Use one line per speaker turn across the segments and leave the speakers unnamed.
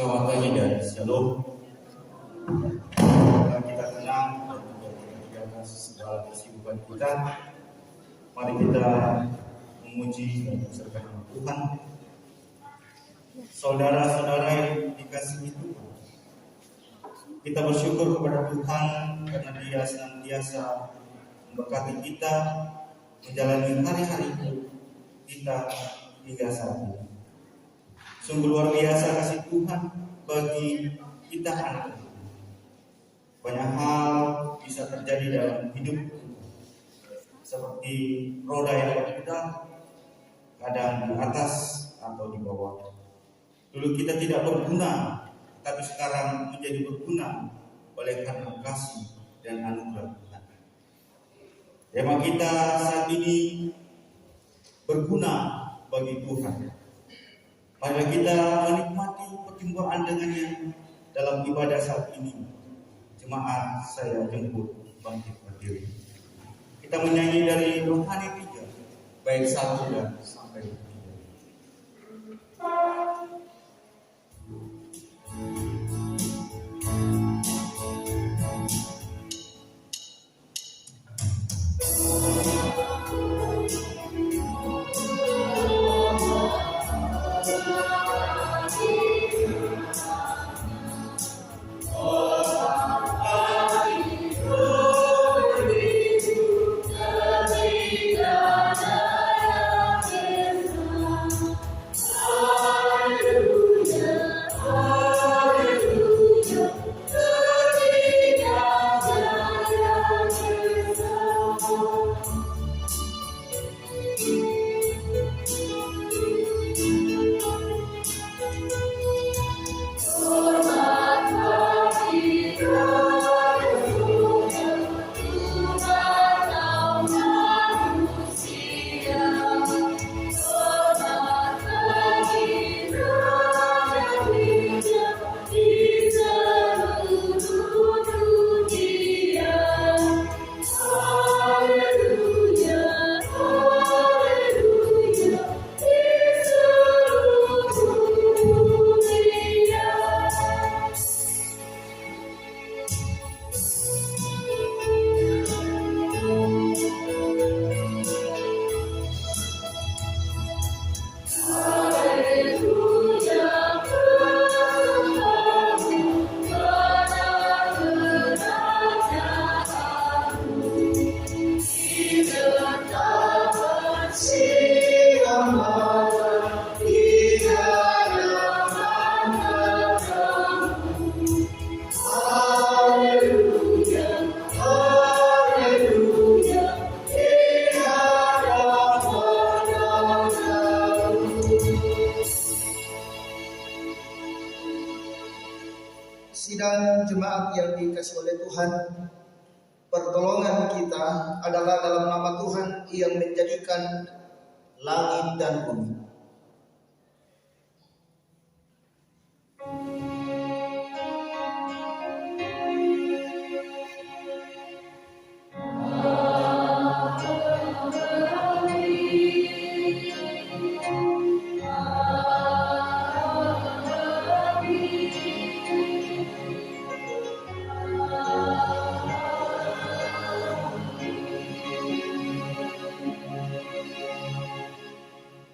Selamat pagi dan shalom. Kita tenang dan tidak tinggalkan segala kesibukan kita. Mari kita memuji dan menserahkan nama Tuhan. Saudara-saudara yang dikasihi Tuhan, kita bersyukur kepada Tuhan karena Dia senantiasa memberkati kita menjalani hari-hari kita hingga saat ini. Sungguh luar biasa kasih Tuhan bagi kita anak. Banyak hal bisa terjadi dalam hidup kita, seperti roda yang berputar, kadang di atas atau di bawah. Dulu kita tidak berguna, tapi sekarang menjadi berguna oleh karena kasih dan anugerah Tuhan. Tema kita saat ini berguna bagi Tuhan. Mari kita menikmati perjumpaan dengannya dalam ibadah saat ini. Jemaat saya jemput bangkit berdiri. Kita menyanyi dari Rohani 3, baik 1 dan sampai 3.
Sidang jemaat yang dikasihi oleh Tuhan, pertolongan kita adalah dalam nama Tuhan yang menjadikan langit dan bumi.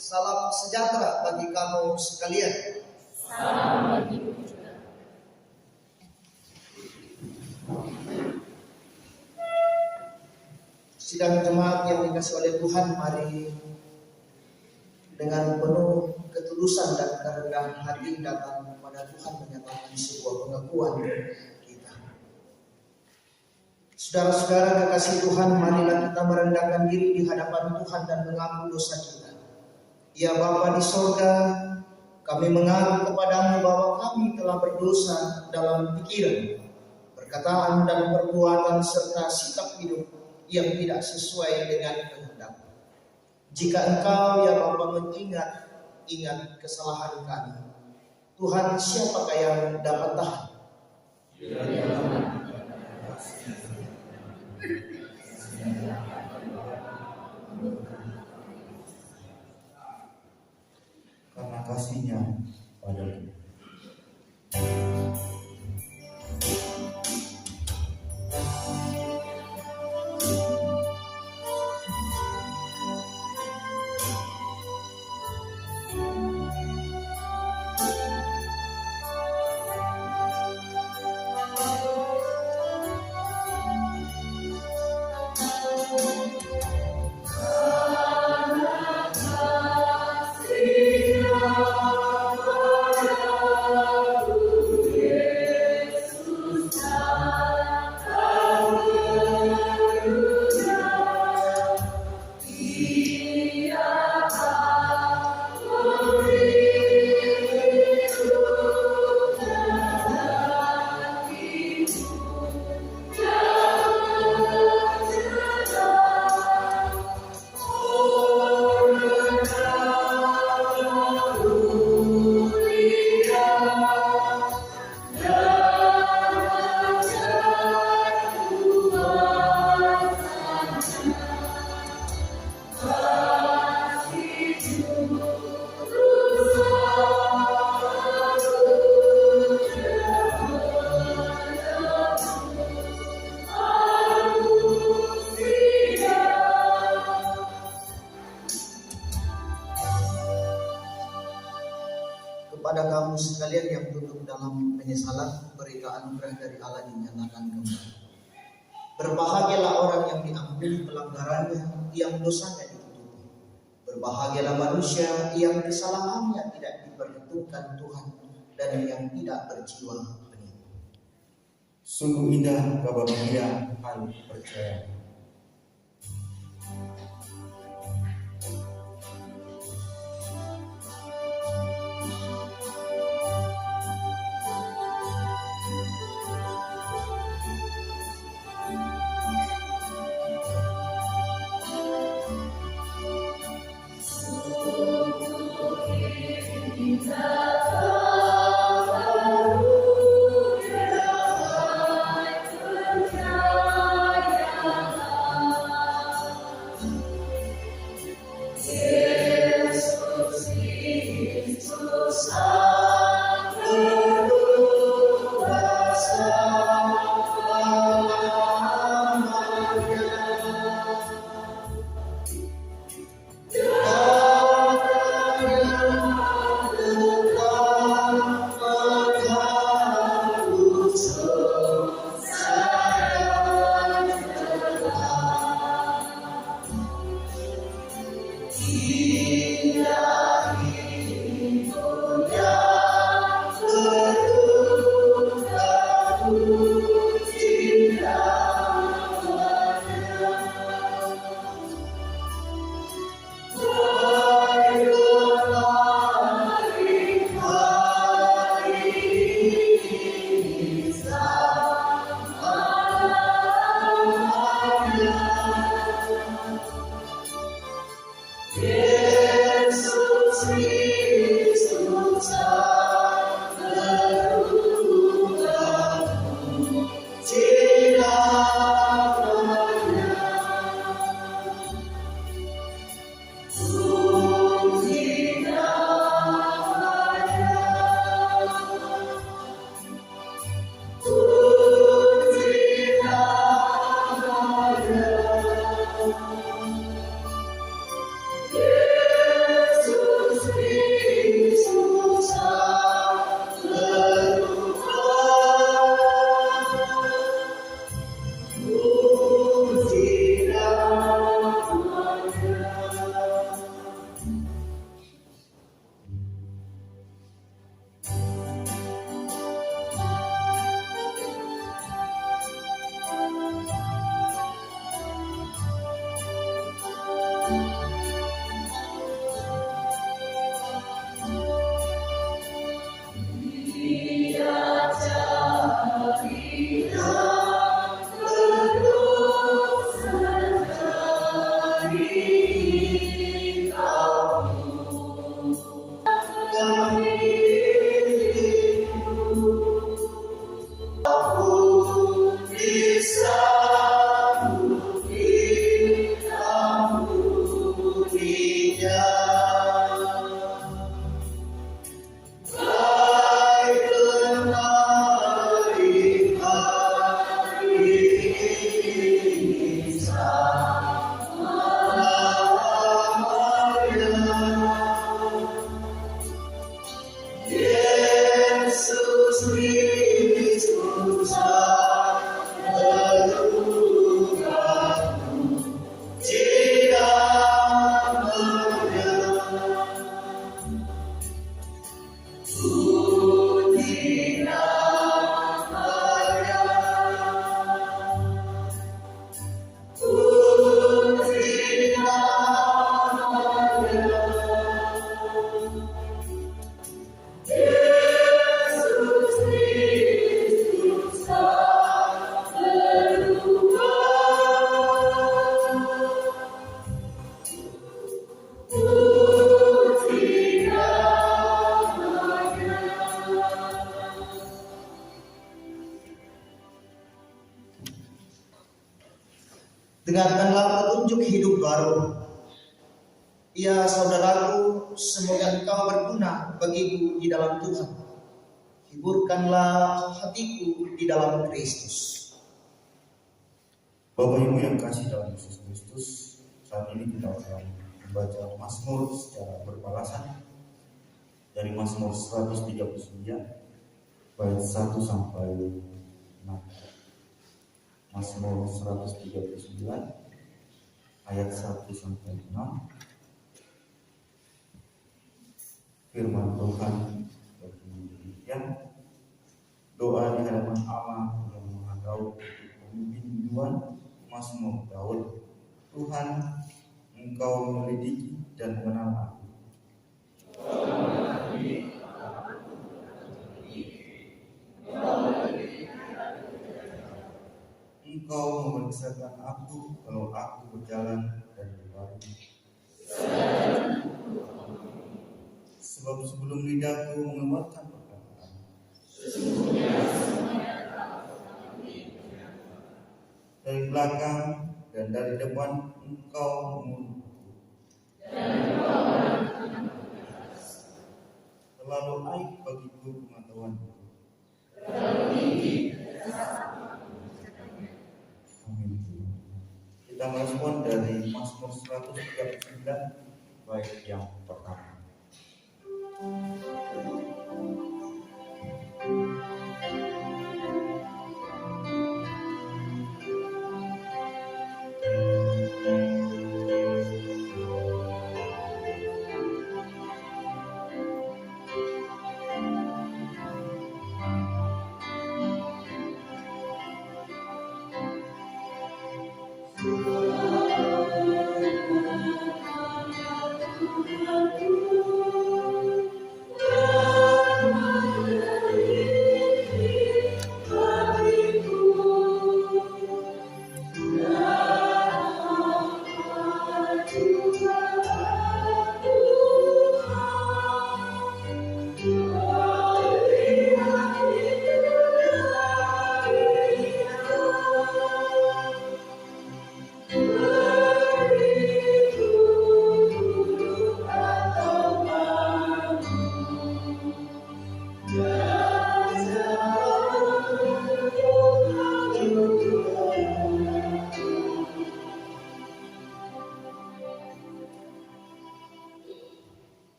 Salam sejahtera bagi kamu sekalian.
Salam bagimu juga.
Sidang jemaat yang dikasihi oleh Tuhan, mari dengan penuh ketulusan dan kerendahan hati datang kepada Tuhan menyatakan sebuah pengakuan kita. Saudara-saudara kekasih Tuhan, marilah kita merendahkan diri di hadapan Tuhan dan mengaku dosa kita. Ya Bapa di sorga, kami mengaku kepadamu bahwa kami telah berdosa dalam pikiran, perkataan dan perbuatan serta sikap hidup yang tidak sesuai dengan kehendak. Jika Engkau ya Bapa ingat kesalahan kami, Tuhan, siapakah yang dapat tahan?
Karena kasih-Nya padaku.
kepada kamu sekalian yang duduk dalam penyesalan, berita anugerah dari Allah dinyatakan kembali. Berbahagialah orang yang diampuni pelanggarannya, yang dosanya ditutupi. Berbahagialah manusia yang kesalahannya tidak diperhitungkan Tuhan, dan yang tidak berjiwa penipu.
Sungguh indah kabar mulia, hai percaya.
Dengarkanlah petunjuk hidup baru. Ya saudaraku, semoga engkau berguna bagiku di dalam Tuhan. Hiburkanlah hatiku di dalam Kristus.
Bapak Ibu yang kasih dalam Yesus Kristus, saat ini kita akan membaca Mazmur secara berbalasan. dari Mazmur 139 bait 1 sampai 6. Mazmur 139 ayat 1 sampai 6. Firman Tuhan berbunyi demikian. Doa di hadapan Allah yang Maha Daud untuk pemimpin Tuhan. Mazmur Daud. Tuhan, Engkau menyelidiki dan mengenal aku. Engkau memeriksakan aku kalau aku berjalan dan berbaring. Sebab sebelum lidahku mengeluarkan perkataan, dari belakang dan dari depan Engkau mengurutku. Terlalu aib bagiku pengetahuanku. Amin. Kita merespon dari Mazmur 139 bait yang pertama.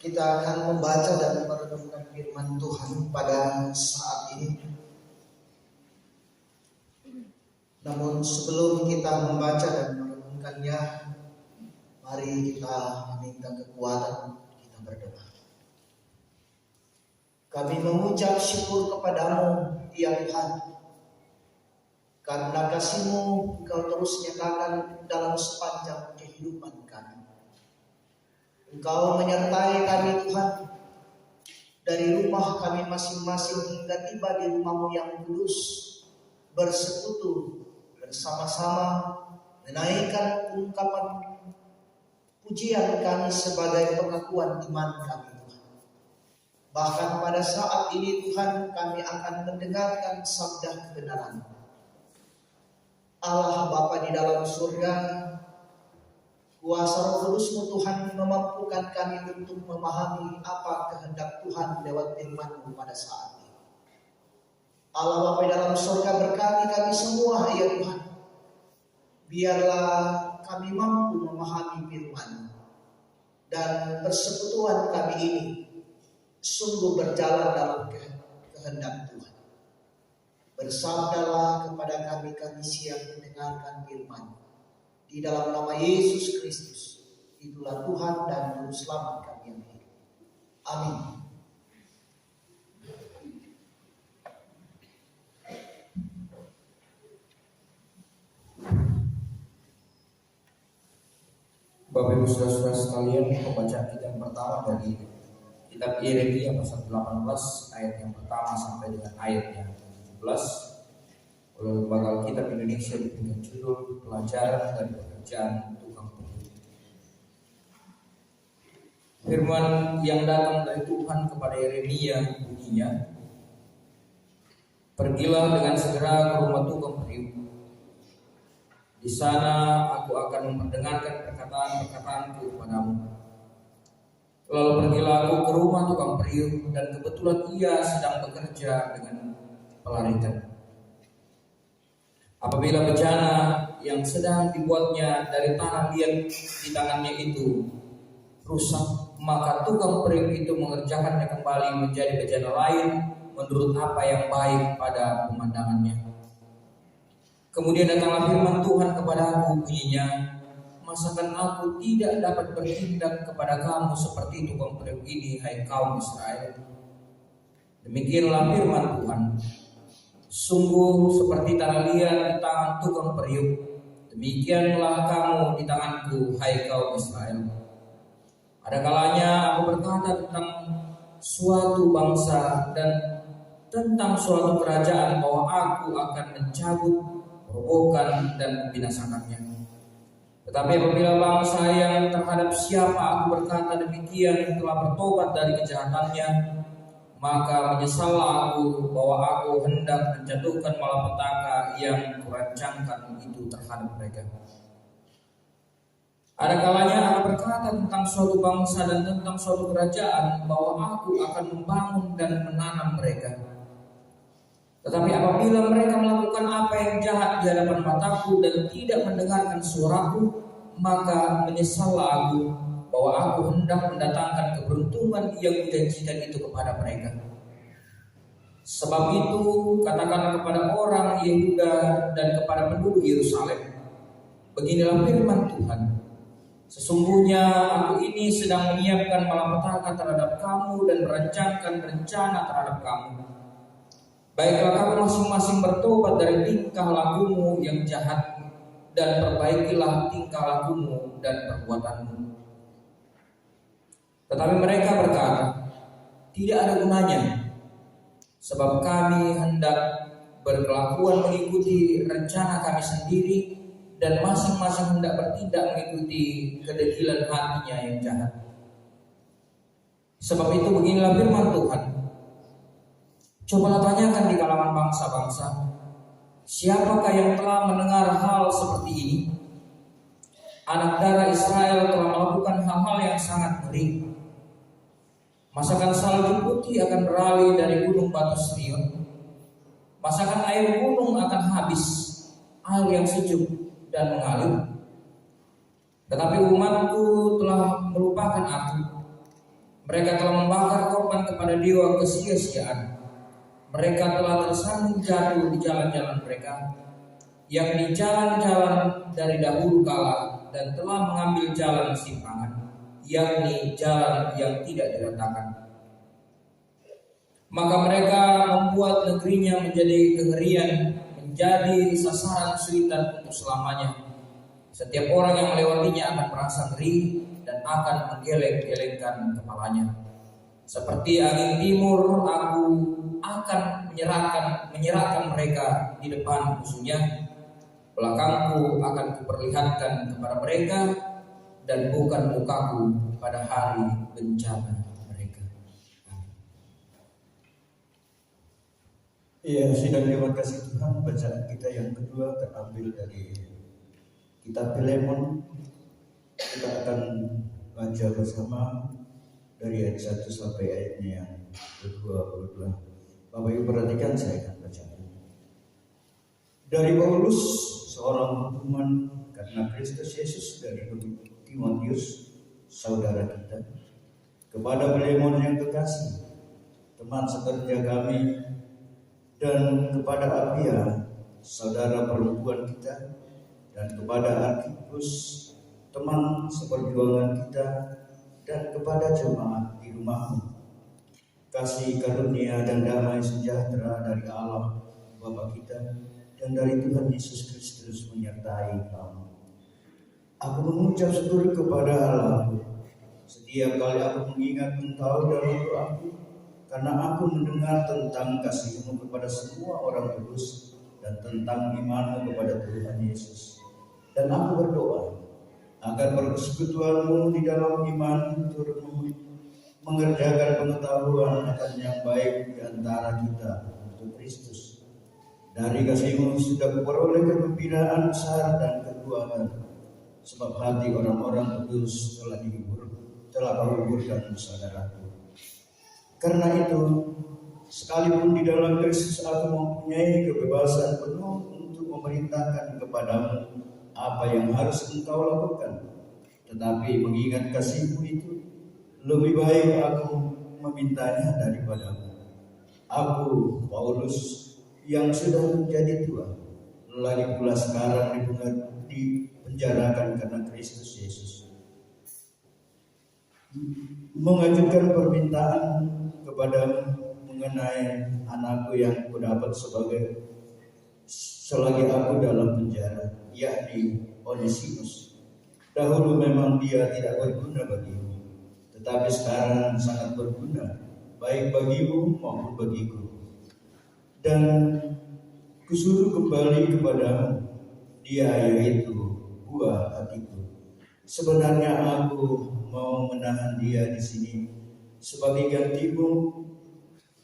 Kita akan membaca dan merenungkan firman Tuhan pada saat ini. Namun sebelum kita membaca dan merenungkannya, mari kita meminta kekuatan, kita berdoa. Kami mengucap syukur kepadamu, ya Tuhan, karena kasih-Mu Engkau terus nyatakan dalam sepanjang kehidupan kami. Engkau menyertai kami Tuhan, dari rumah kami masing-masing hingga tiba di rumah-Mu yang kudus, bersekutu bersama-sama menaikkan ungkapan pujian kami sebagai pengakuan iman kami Tuhan. Bahkan pada saat ini Tuhan, kami akan mendengarkan sabda kebenaran. Allah Bapa di dalam surga, kuasa Roh Kudus-Mu Tuhan memampukan kami untuk memahami apa kehendak Tuhan lewat firman-Mu pada saat ini. Allah Bapa di dalam surga, berkati kami semua ya Tuhan. Biarlah kami mampu memahami firman-Mu, dan persekutuan kami ini sungguh berjalan dalam kehendak Tuhan. Bersabdalah kepada kami siang mendengarkan firman-Mu. Di dalam nama Yesus Kristus, itulah Tuhan dan Juru Selamat kami yang hidup. Amin.
Bapak Ibu Saudara-saudara sekalian, pembacaan kita yang pertama dari kitab Yeremia pasal 18 ayat yang pertama sampai dengan ayat yang 17 oleh Lembaga Alkitab Indonesia dengan judul Pelajaran dari Pekerjaan Tukang Penghidup. Firman yang datang dari Tuhan kepada Yeremia bunyinya, "Pergilah dengan segera ke rumah tukang periuk. Di sana aku akan memperdengarkan perkataan-perkataanku kepadamu." Lalu pergilah aku ke rumah tukang periuk, dan kebetulan ia sedang bekerja dengan pelaritan. Apabila bejana yang sedang dibuatnya dari tanah liat di tangannya itu rusak, maka tukang periuk itu mengerjakannya kembali menjadi bejana lain menurut apa yang baik pada pemandangannya. Kemudian datanglah firman Tuhan kepadaku, bunyinya, masakan aku tidak dapat bertindak kepada kamu seperti tukang periuk ini, hai kaum Israel? Demikianlah firman Tuhan. Sungguh seperti tanah liat di tangan tukang periuk, demikianlah kamu di tanganku, hai kaum Israel. Ada kalanya aku berkata tentang suatu bangsa dan tentang suatu kerajaan bahwa aku akan mencabut, merobohkan dan membinasakannya. Tetapi apabila bangsa yang terhadap siapa aku berkata demikian telah bertobat dari kejahatannya, maka menyesallah aku bahwa aku hendak menjatuhkan malapetaka yang kurancangkan itu terhadap mereka. Ada kalanya aku berkata tentang suatu bangsa dan tentang suatu kerajaan bahwa aku akan membangun dan menanam mereka. Tetapi apabila mereka melakukan apa yang jahat di hadapan mataku dan tidak mendengarkan suaraku, maka menyesallah aku bahwa aku hendak mendatangkan keberuntungan yang dijanjikan itu kepada mereka. Sebab itu katakanlah kepada orang Yehuda dan kepada penduduk Yerusalem, beginilah firman Tuhan. Sesungguhnya aku ini sedang menyiapkan malapetaka terhadap kamu dan merancangkan rencana terhadap kamu. Baiklah kamu masing-masing bertobat dari tingkah lakumu yang jahat dan perbaikilah tingkah lakumu dan perbuatanmu. Tetapi mereka berkata, tidak ada gunanya, sebab kami hendak berkelakuan mengikuti rencana kami sendiri dan masing-masing hendak bertindak mengikuti kedegilan hatinya yang jahat. Sebab itu beginilah firman Tuhan. Cobalah tanyakan di kalangan bangsa-bangsa, siapakah yang telah mendengar hal seperti ini? Anak darah Israel telah melakukan hal-hal yang sangat ngeri. Masakan salju putih akan beralih dari gunung batu Sion. Masakan air gunung akan habis, air yang sejuk dan mengalir. Tetapi umatku telah melupakan aku. Mereka telah membakar korban kepada dewa kesia-siaan. Mereka telah tersandung jatuh di jalan-jalan mereka, yang di jalan-jalan dari dahulu kala, dan telah mengambil jalan simpangan, yakni jalan yang tidak diratakan. Maka mereka membuat negerinya menjadi kengerian, menjadi sasaran suitan untuk selamanya. Setiap orang yang melewatinya akan merasa ngeri dan akan menggeleng-gelengkan kepalanya. Seperti angin timur, aku akan menyerahkan mereka di depan musuhnya. Belakangku akan kuperlihatkan kepada mereka, dan bukan mukaku pada hari bencana mereka.
Iya, sidang terima kasih Tuhan. Bacaan kita yang kedua terambil dari kitab Filemon. Kita akan baca bersama dari ayat 1 sampai ayatnya yang ke-22. Bapak Ibu perhatikan, saya akan bacakan. Dari Paulus, seorang hukuman karena Kristus Yesus, dari Timotius, saudara kita, kepada Filemon yang kekasih, teman sekerja kami, dan kepada Apia, saudara perempuan kita, dan kepada Arkhipus, teman seperjuangan kita, dan kepada jemaat di rumahmu. Kasih karunia dan damai sejahtera dari Allah Bapa kita dan dari Tuhan Yesus Kristus menyertai kamu. Aku mengucap syukur kepada Allah setiap kali aku mengingat engkau dalam doaku, karena aku mendengar tentang kasihmu kepada semua orang kudus dan tentang imanmu kepada Tuhan Yesus. Dan aku berdoa agar persekutuanmu di dalam iman turut mengerjakan pengetahuan akan yang baik di antara kita untuk Kristus. Dari kasihmu sudah kuperoleh kegembiraan besar dan kekuatan, sebab hati orang-orang kudus telah kuhiburkan saudaraku. Karena itu, sekalipun di dalam Kristus aku mempunyai kebebasan penuh untuk memerintahkan kepadamu apa yang harus engkau lakukan,
Tetapi mengingat kasihmu itu, lebih baik aku memintanya daripadamu. Aku, Paulus, yang sudah menjadi tua, lagi pula sekarang dipenjarakan karena Kristus Yesus, mengajukan permintaan kepadamu mengenai anakku yang kudapat selagi aku dalam penjara, yakni Onesimus. Dahulu memang dia tidak berguna bagimu, tetapi sekarang sangat berguna, baik bagimu maupun bagiku. Dan kusuruh kembali kepadamu dia, yaitu buah hatiku. Sebenarnya aku mau menahan dia di sini sebagai gantimu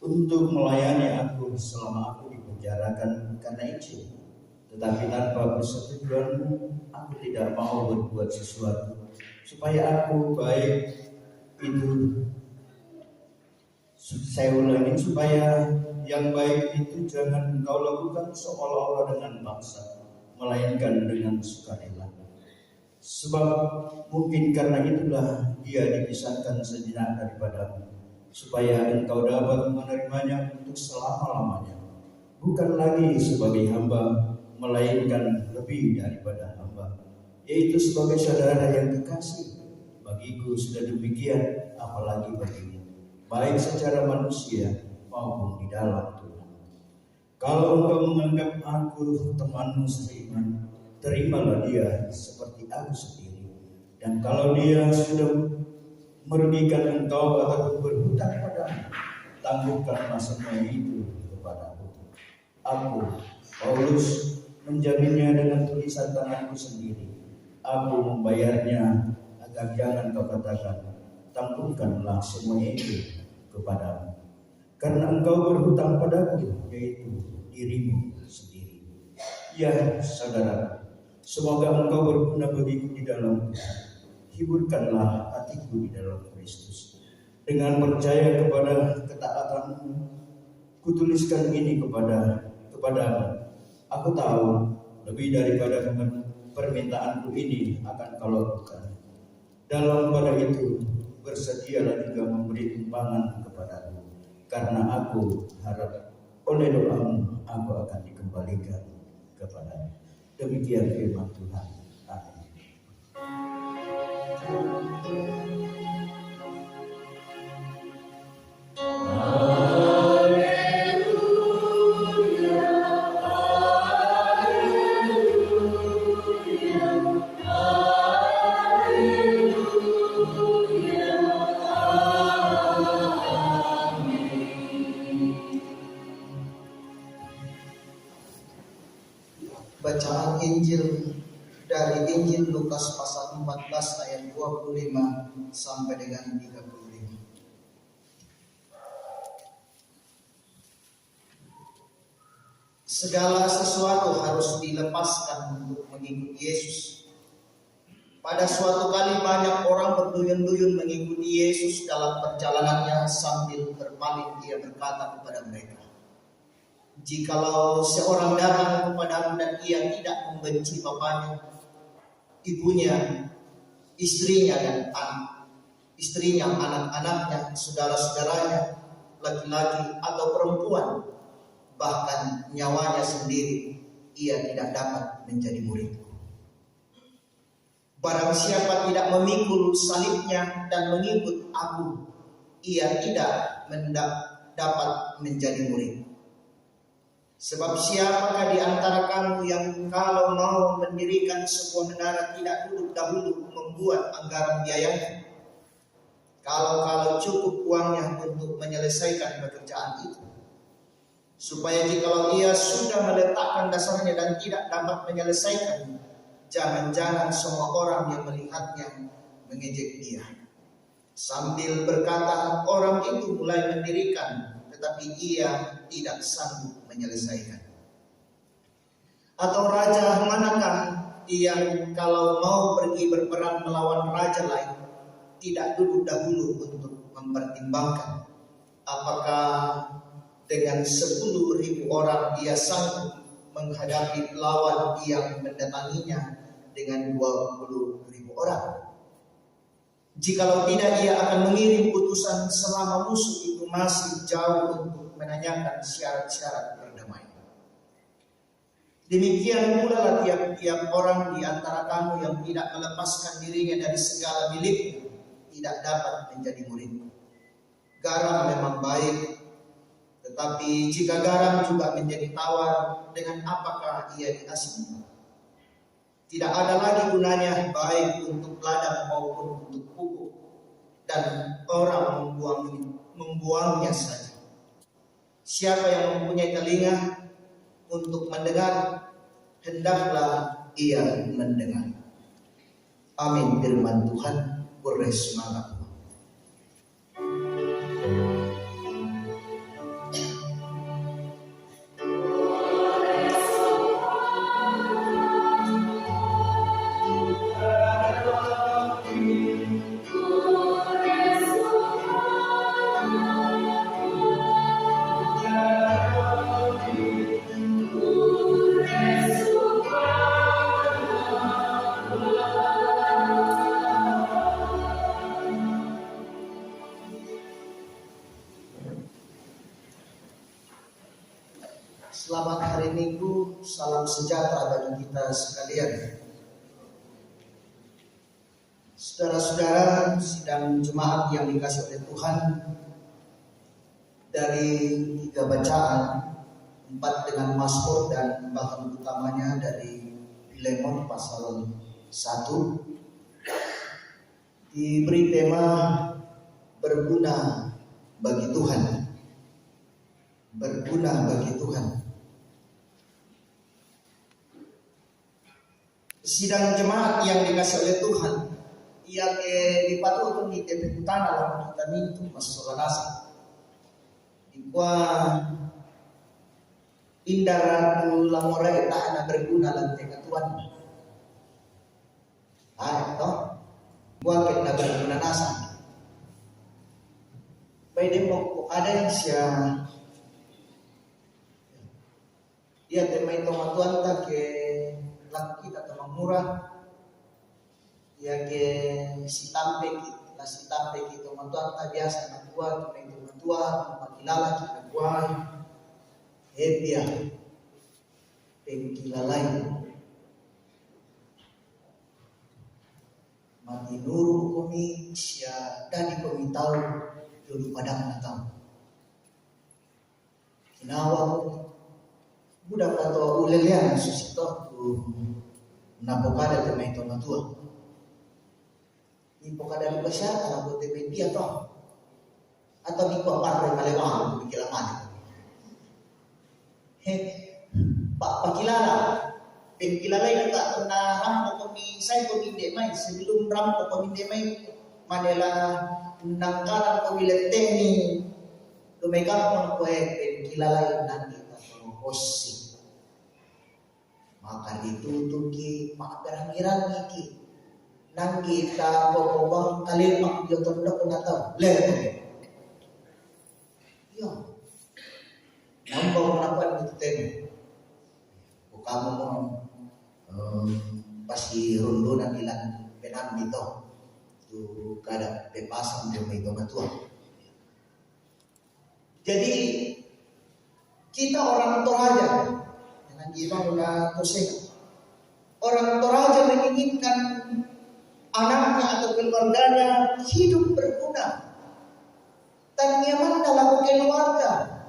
untuk melayani aku selama aku dipenjarakan karena Injil. Tetapi tanpa persetujuanmu, aku tidak mau berbuat sesuatu supaya aku baik itu. Saya ulangi, supaya yang baik itu jangan engkau lakukan seolah-olah dengan paksa, melainkan dengan sukarela. Sebab mungkin karena itulah dia dipisahkan sejenak daripadamu, supaya engkau dapat menerimanya untuk selama-lamanya, bukan lagi sebagai hamba, melainkan lebih daripada hamba, yaitu sebagai saudara yang kekasih. Bagiku sudah demikian, apalagi bagimu, baik secara manusia maupun di dalam Tuhan. Kalau engkau menganggap aku temanmu seiman, terimalah dia seperti aku sendiri. Dan kalau dia sudah merugikan engkau atau berhutang padamu, tangguhkanlah semua itu kepadaku. Aku, Paulus, menjaminnya dengan tulisan tanganku sendiri. Aku membayarnya, agar jangan kau katakan, tangguhkanlah semua itu kepadamu. Karena engkau berhutang padaku, yaitu dirimu sendiri. Ya saudara, semoga engkau berguna bagiku di dalam Tuhan. Hiburkanlah hatiku di dalam Kristus. Dengan percaya kepada ketaatanmu, kutuliskan ini kepadamu. Aku tahu lebih daripada permintaanku ini akan kau lakukan. Dalam pada itu bersedialah juga memberi tumpangan kepadaku, karena aku harap oleh doamu aku akan dikembalikan kepadamu. Demikian firman Tuhan. Amin.
Bacaan Injil dari Injil Lukas pasal 14 ayat 25 sampai dengan 35. Segala sesuatu harus dilepaskan untuk mengikuti Yesus. Pada suatu kali banyak orang berduyun-duyun mengikuti Yesus dalam perjalanannya, sambil berpaling ia berkata kepada mereka, "Jikalau seorang datang kepadamu dan ia tidak membenci bapaknya, ibunya, istrinya, anak-anaknya, saudara-saudaranya, laki-laki atau perempuan, bahkan nyawanya sendiri, ia tidak dapat menjadi muridku. Barang siapa tidak memikul salibnya dan mengikut aku, ia tidak dapat menjadi murid. Sebab siapakah di antara kamu yang kalau mau mendirikan sebuah menara tidak duduk dahulu membuat anggaran biayanya? Kalau cukup uangnya untuk menyelesaikan pekerjaan itu. Supaya jikalau ia sudah meletakkan dasarnya dan tidak dapat menyelesaikan, jangan-jangan semua orang yang melihatnya mengejek dia. Sambil berkata, orang itu mulai mendirikan, tetapi ia tidak sanggup menyelesaikan. Atau raja manakah yang kalau mau pergi berperang melawan raja lain, tidak duduk dahulu untuk mempertimbangkan apakah dengan 10.000 orang ia sanggup menghadapi lawan yang mendatanginya dengan 20.000 orang. Jikalau tidak, ia akan mengirim utusan selama musuh itu masih jauh untuk menanyakan syarat-syarat perdamaian. Demikian pula lah tiap-tiap orang di antara kamu yang tidak melepaskan dirinya dari segala miliknya tidak dapat menjadi murid. Garam memang baik, tetapi jika garam juga menjadi tawar, dengan apakah ia diasingkan? Tidak ada lagi gunanya baik untuk ladang maupun untuk pupuk, dan orang membuangnya saja. Siapa yang mempunyai telinga untuk mendengar, hendaklah ia mendengar. Amin. Firman Tuhan, boleh semangat. Selamat hari Minggu, salam sejahtera bagi kita sekalian. Saudara-saudara, sidang jemaat yang dikasih oleh Tuhan, dari 3 bacaan, 4 dengan Mazmur dan bahan utamanya dari Filemon pasal 1, diberi tema berguna bagi Tuhan. Berguna bagi Tuhan. Sidang jemaat yang dikasih oleh Tuhan, ia ke dipatuh di tepetan dalam kita itu masuk nasa. Ikwa indara lamora kita ada berguna lantai Tuhan. Toh, buat kita berguna nasa. Baik demo ada yang siapa? Ia tema itu Tuhan tak ke laku kita teman murah, ya ke si tampe kita mantuan tak biasa nak buat kita itu mantua makilala kita buat hebia pengkilalai mati nuru kami sia dani kami tahu dulu padang tahu kinawa budak atau ulelian susito napokada tema itu matua. Ipokada lupa siapa lah buat tema dia toh. Atau di partai Palembang bikilan mana? Pak Pakilala, pengkilala itu tak pernah rampok kami saya kami demai sebelum rampok kami demai Manila nangkaran kami leteni lumegang pun kue pengkilala nanti tak posisi. Maka ditutup ki makaramiran ki nang kita bobong kalir mak yo tondok na tahu le yo nambah apa itu tem kamu mau pasti rondo na ilan penam dito tu kada bebas dia itu matua. Jadi kita orang Toraja Gimana Toseka. Orang Toraja menginginkan anaknya atau keluarganya hidup berguna dan nyaman dalam keluarga.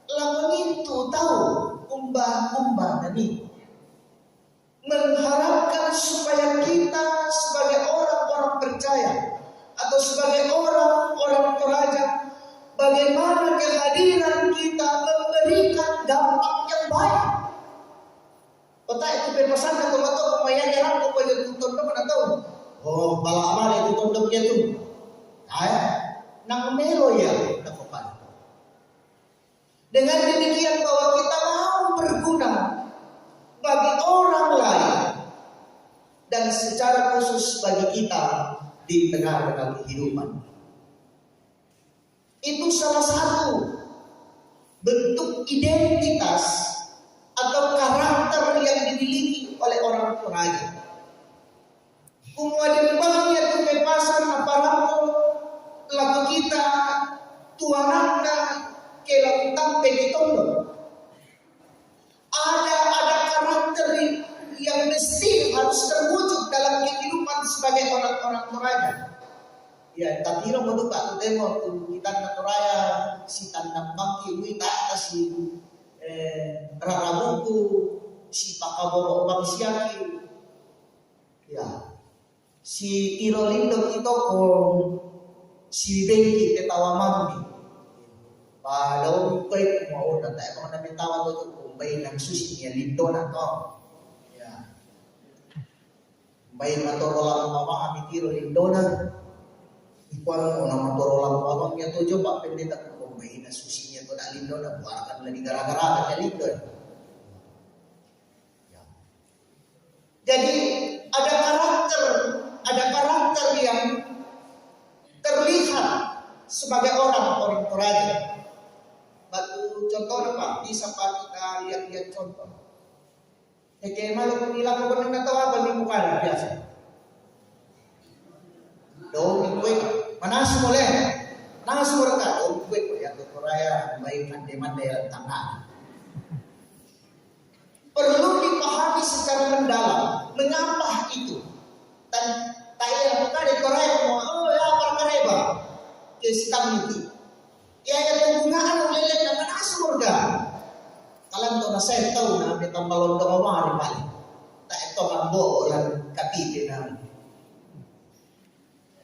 Lalu itu tahu umbah ini mengharapkan supaya kita sebagai orang-orang percaya atau sebagai orang-orang Toraja, bagaimana kehadiran kita memberikan dampak yang baik. Otak itu berpesan atau pemayan jalan kok pada tuntun mana tahu. Oh, bala amal itu tuntutnya tu. Nang melo ya dapat. Dengan demikian bahwa kita mau berguna bagi orang lain dan secara khusus bagi kita di tengah-tengah kehidupan. Itu salah satu bentuk identitas atau karakter yang dimiliki oleh orang Toraja. Kemudian banyak kebebasan aparat Toraja. Ya, tapi lo mau buka tu temo tu kita na Toraya si tandang bangki ui tak si rarabuku si pakaboro bangsiaki. Ya, si Irolindo itu kong si Bengki ketawa mami. Pada upai mau datang kalau nabi tawa tu kumbai nang susi ni lindo na to. Ya, bayi matorolang mama kami tiro lindo na. Ikuan orang matorolang mama nya tu coba pendeta kumbai na susi nya tu nak lindo na buakan lagi gara-gara kan lindo. Ya. Jadi ada karakter yang terlihat sebagai orang Toraja. Batu contoh apa? Bisa kita lihat contoh. Kayak malu penilang ko nang natawa ba ni mukha biasa. Dong gue manas mulai. Manas mereka dong gue ya Toraya baik mande-mande tangan. Perlu dipahami secara mendalam mengapa itu. Dan tayar bukan di Toraya oh ya perkareba. Kestam itu. Ya tunggungan oleh dengan surga. Kalian tahu na saya tahu na kita malondong awal balik. Tak itu mambo yang kapite na.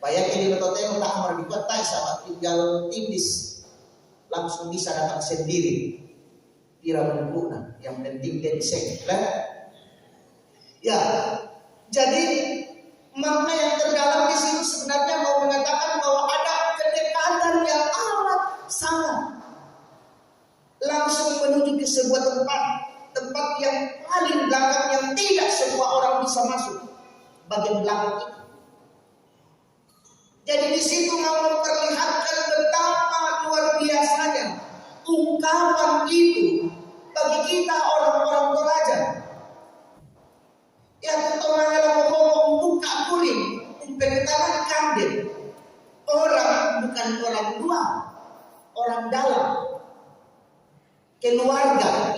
Bayang ini betul tak amar di kota sama tinggal tipis langsung bisa datang sendiri. Tidak berguna. Yang penting dia disegel. Ya, jadi makna yang terdalam di situ sebenarnya mau mengatakan bahwa ada kedekatan yang amat sangat langsung menuju ke sebuah tempat yang paling belakang yang tidak semua orang bisa masuk bagian belakang itu. Jadi di situ mau memperlihatkan betapa luar biasanya ungkapan itu bagi kita orang-orang Toraja. Yang orang yang ngomong buka kuring, pertama kandil. Orang bukan orang luar, orang dalam, keluarga.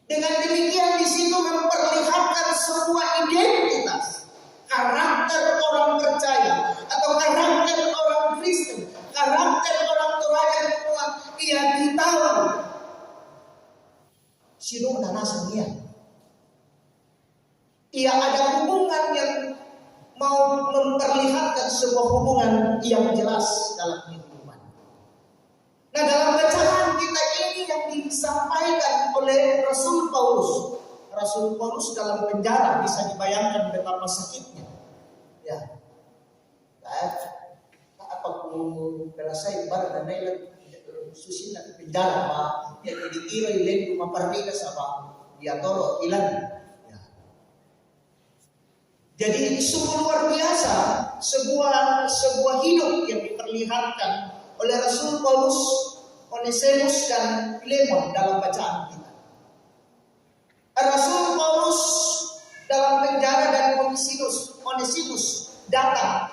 Dengan demikian di situ memperlihatkan sebuah identitas, karakter orang percaya atau karakter orang Kristen, karakter orang Toraja semua ia ditahu. Sino nanasnya. Ia ada hubungan yang mau memperlihatkan sebuah hubungan yang jelas dalam kehidupan. Nah, dalam bacaan kita ini yang disampaikan oleh Rasul Paulus. Rasul Paulus dalam penjara bisa dibayangkan betapa sakitnya. Ya. Apa ku berasa ibarat dan nilai susi nak penjara pak. Yang dikira ilen rumah perniagaan sama dia tolong hilang. Jadi ini sungguh luar biasa sebuah hidup yang diperlihatkan oleh Rasul Paulus, Onesimus dan Filemon dalam bacaan kita. Rasul Paulus dalam penjara dan Onesimus datang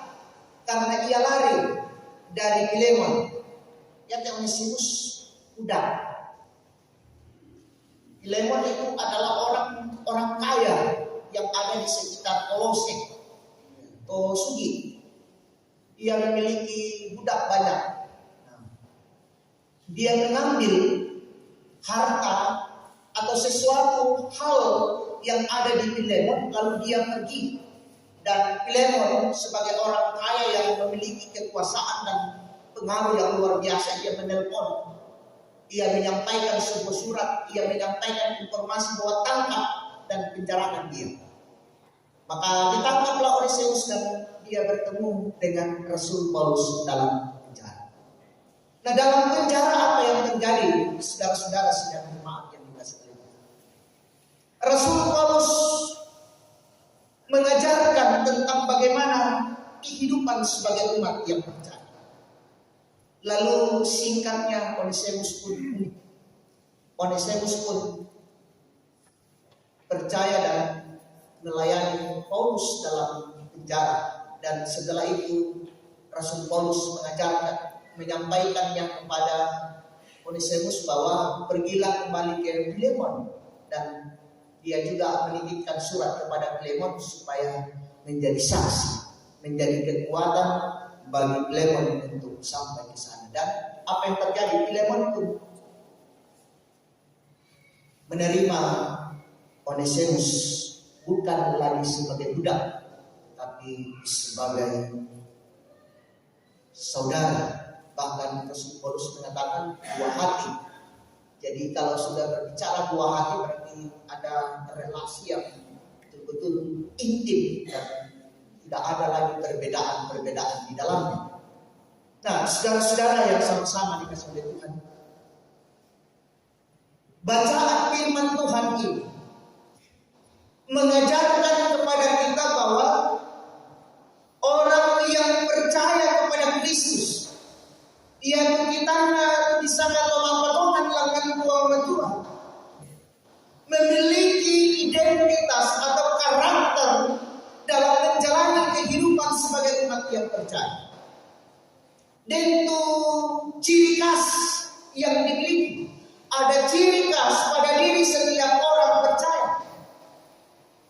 karena ia lari dari Filemon. Ya Onesimus udah. Filemon itu adalah orang kaya yang ada di sekitar Kolose atau Sugi. Ia memiliki budak banyak. Dia mengambil harta atau sesuatu hal yang ada di Filemon lalu dia pergi. Dan Filemon sebagai orang kaya yang memiliki kekuasaan dan pengaruh yang luar biasa, dia menelpon. Ia menyampaikan sebuah surat, ia menyampaikan informasi bahwa tangkap dan penjarakan dia. Maka ditangkaplah Onesimus dan dia bertemu dengan Rasul Paulus dalam penjara. Nah, dalam penjara apa yang terjadi, saudara-saudara sidang jemaat yang dikasihi Allah? Rasul Paulus mengajarkan tentang bagaimana kehidupan sebagai umat yang percaya. Lalu singkatnya Onesimus pun percaya dan melayani Paulus dalam penjara, dan setelah itu Rasul Paulus menyampaikannya kepada Onesimus bahwa pergilah kembali ke Filemon, dan dia juga menitipkan surat kepada Filemon supaya menjadi saksi menjadi kekuatan bagi Filemon untuk sampai ke sana. Dan apa yang terjadi? Filemon itu menerima Onesimus bukan lagi sebagai budak, tapi sebagai saudara. Bahkan Rasul Paulus mengatakan dua hati. Jadi kalau sudah berbicara dua hati berarti ada relasi yang betul-betul intim dan tidak ada lagi perbedaan di dalamnya. Nah, saudara-saudara yang sama-sama dikasih oleh Tuhan, bacaan firman Tuhan ini mengajarkan kepada kita bahwa orang yang percaya kepada Kristus, dia kita bisa melakukan langkah Tuhan, memiliki identitas atau karakter dalam menjalani kehidupan sebagai umat yang percaya. Dan itu ciri khas yang dimiliki. Ada ciri khas pada diri setiap orang percaya.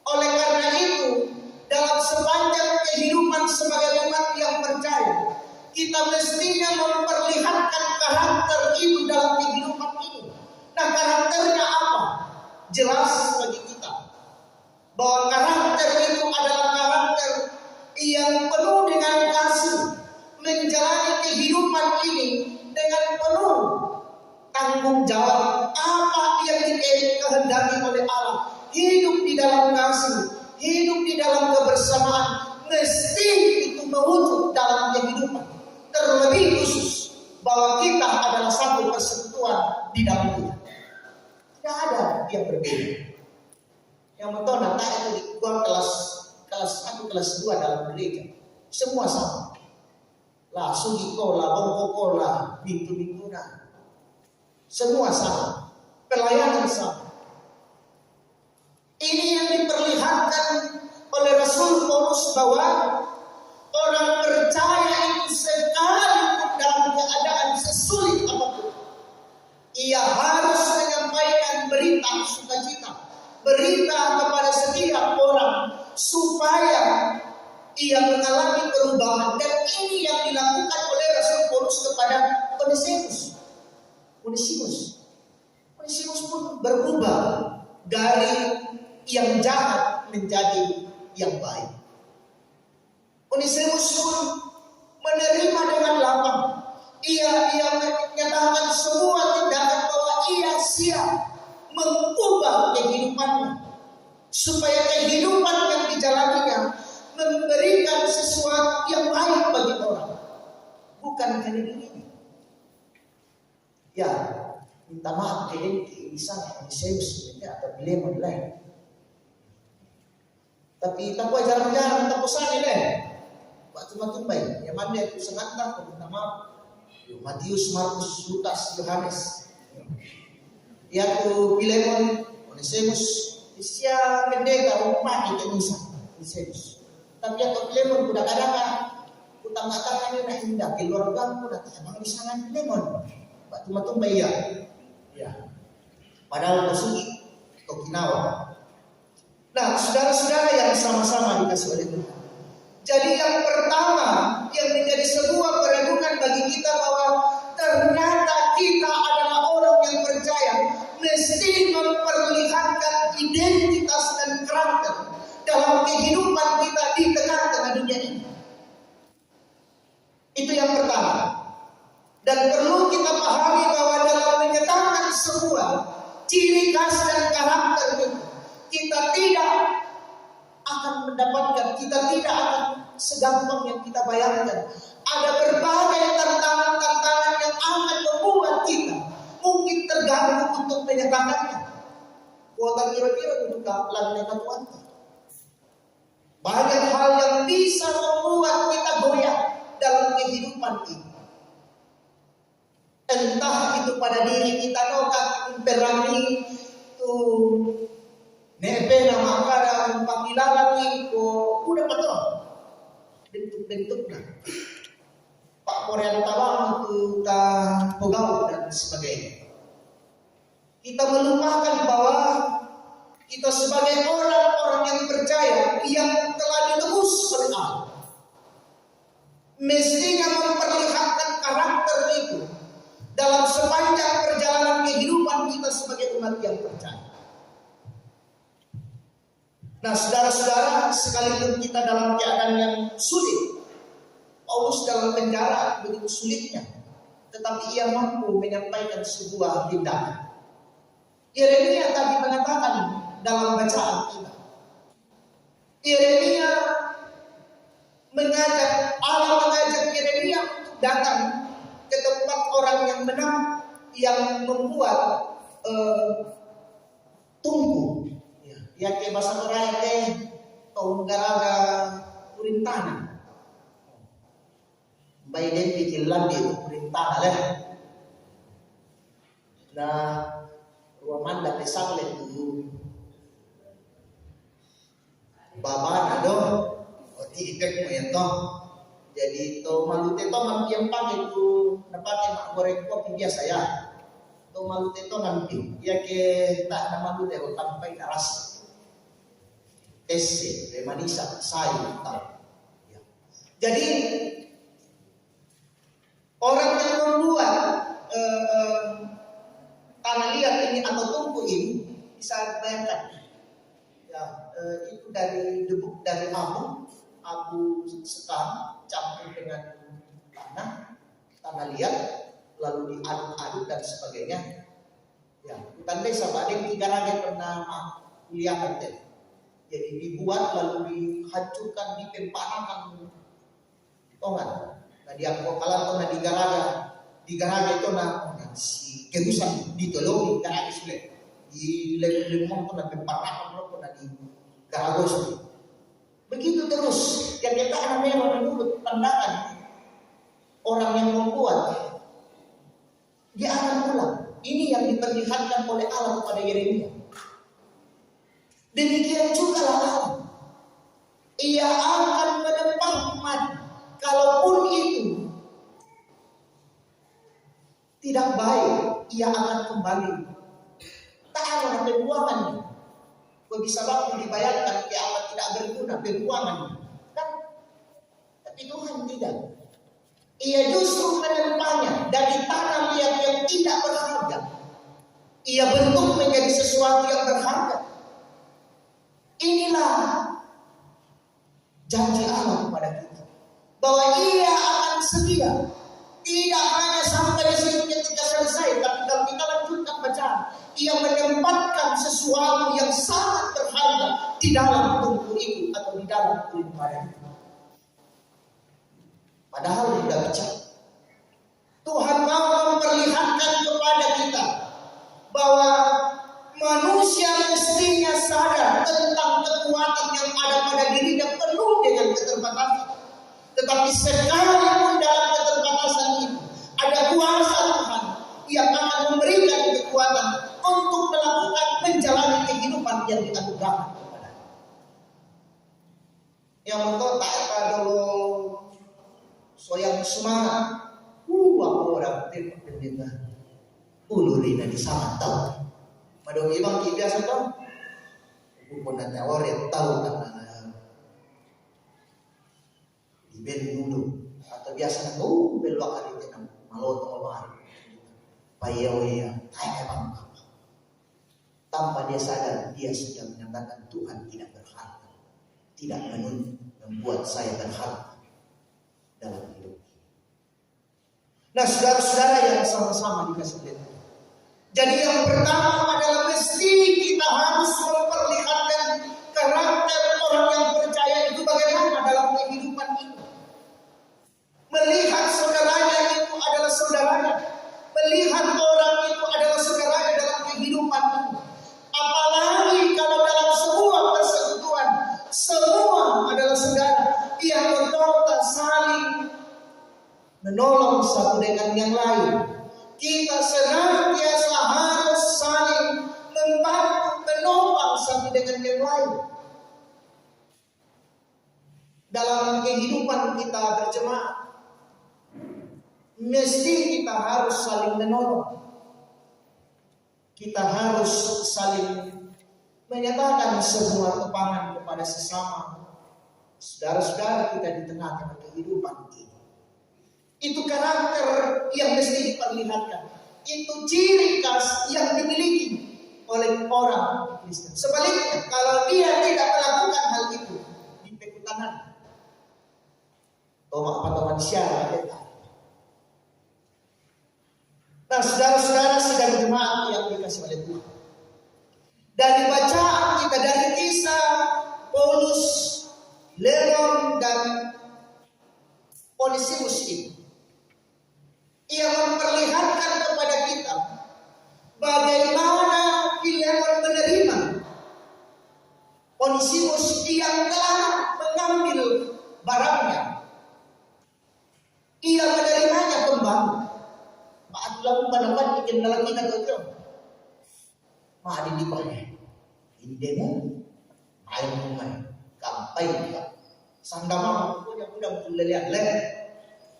Oleh karena itu, dalam sepanjang kehidupan sebagai umat yang percaya, kita mestinya memperlihatkan karakter itu dalam kehidupan ini. Nah, karakternya apa? Jelas bagi kita bahwa karakter itu adalah karakter yang penuh dengan kasih, menjalani kehidupan ini dengan penuh tanggung jawab. Apa yang dikehendaki oleh Allah, hidup di dalam kasih, hidup di dalam kebersamaan, mesti itu mewujud dalam kehidupan. Terlebih khusus bahwa kita adalah satu persekutuan di dalam Tuhan. Tidak ada yang berbeda. Yang betul nanti itu di kelas 1, kelas 2 dalam gereja, semua sama. Lah sugiko lah, bongkoko lah, bintu-bintu lah, semua sama. Pelayanan sama. Ini yang diperlihatkan oleh Rasul Paulus bahwa orang percaya itu sekalipun dalam keadaan sesulit apapun, ia harus menyampaikan berita sukacita, berita kepada setiap orang supaya ia mengalami perubahan. Dan ini yang dilakukan oleh Rasul Paulus kepada Onesimus pun berubah dari yang jahat menjadi yang baik. Onesimus pun menerima dengan lapang. Ia menyatakan semua tindakan bahwa ia siap mengubah kehidupannya supaya kehidupan yang dijalaninya memberikan sesuatu yang baik bagi orang, bukan hanya dirinya. Ya, minta maaf misalnya Onesimus atau Filemon lain. Tapi tak jarang-jarang tak bosan ini. Waktu matumbai, yang mana itu sengatlah minta maaf. Matius, Markus, Lukas, Yohanes. Ya tu Filemon, Onesimus, Isia pendeta rumah kita Onesimus. Tapi atau Filemon sudah kadang-kadang utang katakan nak indah keluarga pun tak emang misalnya Filemon. Waktu matumbai ya. Padahal musuh Okinawa. Nah, saudara-saudara yang sama-sama dikasih oleh Tuhan. Jadi yang pertama yang menjadi sebuah perenungan bagi kita bahwa ternyata kita adalah orang yang percaya, mesti memperlihatkan identitas dan karakter dalam kehidupan kita di tengah-tengah dunia ini. Itu yang pertama. Dan perlu kita pahami bahwa dalam menyatakan sebuah ciri khas dan karakter itu, kita tidak akan mendapatkan, kita tidak akan segampang yang kita bayangkan. Ada berbagai tantangan-tantangan yang akan membuat kita mungkin terganggu untuk menyatakannya. Kuota kira-kira untuk lakukan Tuhan. Banyak hal yang bisa membuat kita goyah dalam kehidupan ini. Entah itu pada diri kita, nokak imperani itu nepe nama kada panggilan ni ko udah betul bentuk-bentuknya Pak Korea Tawang itu ta pegawai dan sebagainya. Kita melupakan bahwa kita sebagai orang-orang yang percaya yang telah ditebus oleh Allah, umat yang percaya. Nah, saudara-saudara, sekalipun kita dalam keadaan yang sulit, Paulus dalam penjara begitu sulitnya, tetapi ia mampu menyampaikan sebuah tindakan. Yeremia tadi mengatakan dalam bacaan kita, Yeremia Allah mengajak Yeremia untuk datang ke tempat orang yang menang, yang membuat tungku. Ya ke bahasa Korea teh tahun garaga kurintana. Biden bikin lagi kurintana lah. Nah, ruaman dah pesang le dulu. Baba nado, oti ikek mo ito. Jadi to malute to mampiampang itu dapat mak goreng kopi biasa ya. To malute to ngampi. Ya ke tak na malute o tampay aras. Ese, remanisa, sayur, tahu. Ya. Jadi orang yang membuat tanah liat ini atau tungku ini bisa bayangkan, ya, itu dari debu, dari abu sekam campur dengan tanah liat, lalu diaduk-aduk dan sebagainya. Ya, bukan desa Pak Adeng 3 lagi pernah kuliah deh. Jadi dibuat lalu dihancurkan, dipempanakan, tongan. Nah dia kalau kena di garaga itu si kerusan ditolong di garaga sudah di lemong kena pempanakan kena di garaga sudah. Begitu terus yang kita namanya menurut pandangan orang yang membuat, dia akan pulang. Ini yang diperlihatkan oleh Allah kepada Yeremia. Demikian juga Allah, ia akan menempatkan, kalaupun itu tidak baik, ia akan kembali. Tak ada pembuangannya. Kau bisa waktu dibayarkan kiamat tidak berguna pembuangannya, kan? Tapi Tuhan tidak. Ia justru menempatnya dari tanah liat yang tidak berharga. Ia bentuk menjadi sesuatu yang berharga. Inilah janji Allah kepada kita, bahwa ia akan sedia, tidak hanya sampai di sini ketika selesai, tapi kalau kita lanjutkan bacaan, ia menempatkan sesuatu yang sangat berharga di dalam tungku itu atau di dalam kulit badan itu. Padahal tidak bicara. Tuhan mau memperlihatkan kepada kita bahwa manusia mestinya sadar tentang kekuatan yang ada pada dirinya penuh dengan keterbatasan. Tetapi sekalipun dalam keterbatasan itu ada kuasa Tuhan yang akan memberikan kekuatan untuk melakukan menjalani kehidupan yang dianugerahkan kepada. Yang betul tak ada dulu soyang semangat. Aku orang tipe pendeta. Ulurina di sana tahu. Padahal imam biasa tahu, bukan nanti orang tahu karena di beli dulu atau biasa tahu belok hari itu malu atau mahal, payah emang tanpa dia sadar dia sudah menyatakan Tuhan tidak berharga, tidak membuat saya berharga dalam hidup. Nah, saudara-saudara yang sama-sama dikasih lihat. Jadi yang pertama adalah mesti kita harus memperlihatkan karakter orang yang percaya itu bagaimana dalam kehidupan ini. Melihat saudaranya itu adalah saudaranya. Melihat orang itu adalah saudaranya dalam kehidupan ini. Apalagi kalau dalam sebuah persekutuan, semua adalah saudara yang berkata saling menolong satu dengan yang lain. Kita senantiasa harus saling membantu, menopang satu dengan yang lain. Dalam kehidupan kita berjemaat, mesti kita harus saling menolong. Kita harus saling menyatakan sebuah kepangan kepada sesama saudara-saudara kita di tengah-tengah kehidupan ini. Itu karakter yang mesti diperlihatkan. Itu ciri khas yang dimiliki oleh orang Kristen. Sebaliknya, kalau dia tidak melakukan hal itu, dipekutanan. Tomak atau manusia ada. Nah, saudara-saudara sidang jemaat yang dikasih oleh Tuhan. Dari bacaan kita dari kisah Paulus, Leon dan Onesimus ini, ia memperlihatkan kepada kita bagaimana Filemon menerima Onesimus yang telah mengambil barangnya. Ia menerimanya kembali. Maatulah panapan bikin lagi na dojo. Maadi di ko. Hindi mo. Ayaw mo man. Kampay ka. Sandama ko niya udang tulalian le.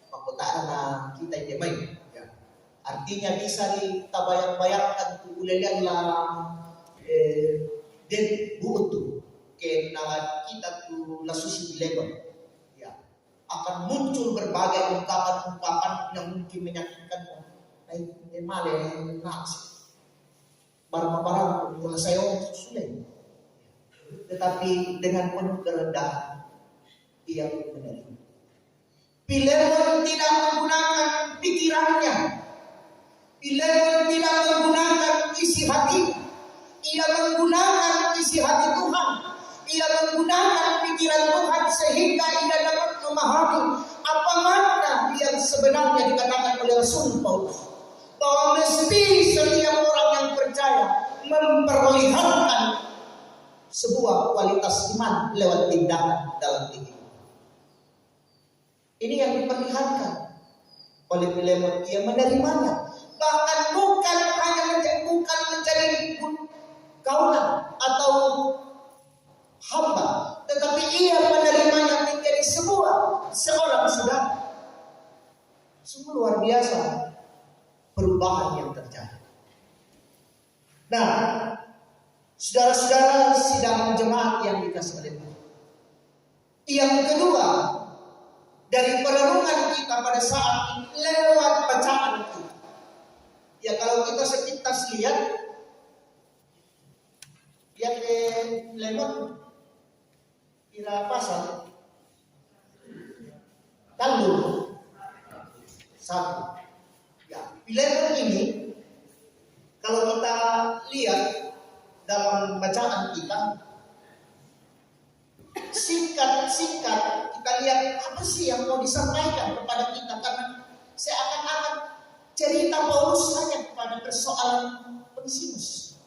Pakutaan na kita hindi may. Artinya bisa ditabayang-bayangkan tulalian lang din buot tu. Kaya na kita tu lasusi lebar. Akan muncul berbagai ungkapan-ungkapan yang mungkin menyakitkan. Ay, mali, naks. Barang-barang mula sayo sulit. Tetapi dengan penuh kerendahan ia menerima. Filemon tidak menggunakan pikirannya. Filemon tidak menggunakan isi hati. Ia menggunakan isi hati Tuhan. Ia menggunakan pikiran Tuhan sehingga ia dapat memahami apa makna yang sebenarnya dikatakan oleh Rasul Paulus, bahwa mesti setiap orang yang percaya memperlihatkan sebuah kualitas iman lewat tindakan dalam kehidupan. Ini yang diperlihatkan oleh Filemon. Ia menerimanya, bahkan bukan menjadi kawanan atau hamba, tetapi ia menerimanya menjadi seorang saudara. Sungguh luar biasa perubahan yang terjadi. Nah, saudara-saudara sidang jemaat yang dikasih oleh Tuhan. Yang kedua, dari perenungan kita pada saat ini lewat bacaan kita. Ya, kalau kita sekilas lihat Lemon kira pasal tanggung satu. Ya, Filemon ini kalau kita lihat dalam bacaan kita singkat kita lihat apa sih yang mau disampaikan kepada kita, karena seakan-akan cerita Paulus hanya kepada persoalan Onesimus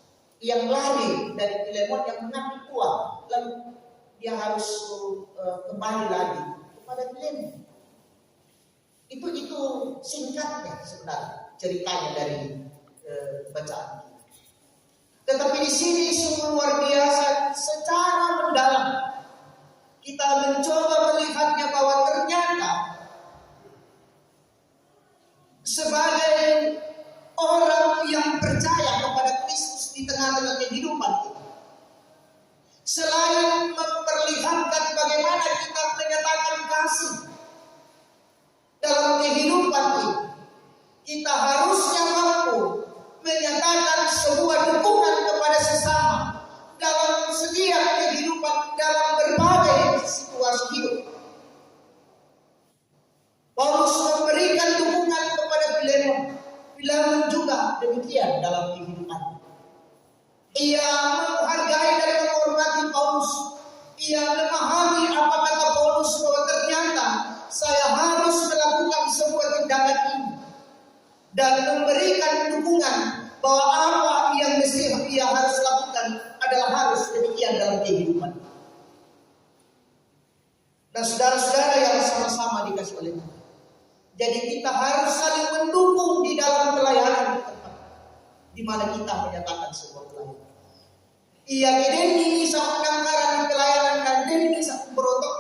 yang lari dari Filemon yang mengambil uang, lalu dia harus kembali lagi kepada Filemon. Itu singkatnya sebenarnya ceritanya dari bacaan. Tetapi di sini sungguh luar biasa secara mendalam kita mencoba melihatnya bahwa ternyata sebagai orang yang percaya kepada Kristus di tengah-tengah kehidupan kita, selain memperlihatkan bagaimana kita menyatakan kasih dalam kehidupan ini, kita harusnya mampu menyatakan sebuah dukungan kepada sesama dalam setiap kehidupan, dalam berbagai situasi hidup. Paulus memberikan dukungan kepada Filemon. Filemon juga demikian dalam kehidupan. Ia menghargai dan menghormati Paulus. Ia memahami apa kata Paulus, bahwa ternyata saya harus melakukan sebuah tindakan ini dan memberikan dukungan bahwa apa yang mesti ia harus lakukan adalah harus demikian dalam kehidupan. Dan saudara-saudara yang sama-sama dikasih oleh Tuhan, jadi kita harus saling mendukung di dalam pelayanan tempat di mana kita menyatakan sebuah pelayanan. Ia ini bisa menangkaran pelayanan dan ini bisa berotok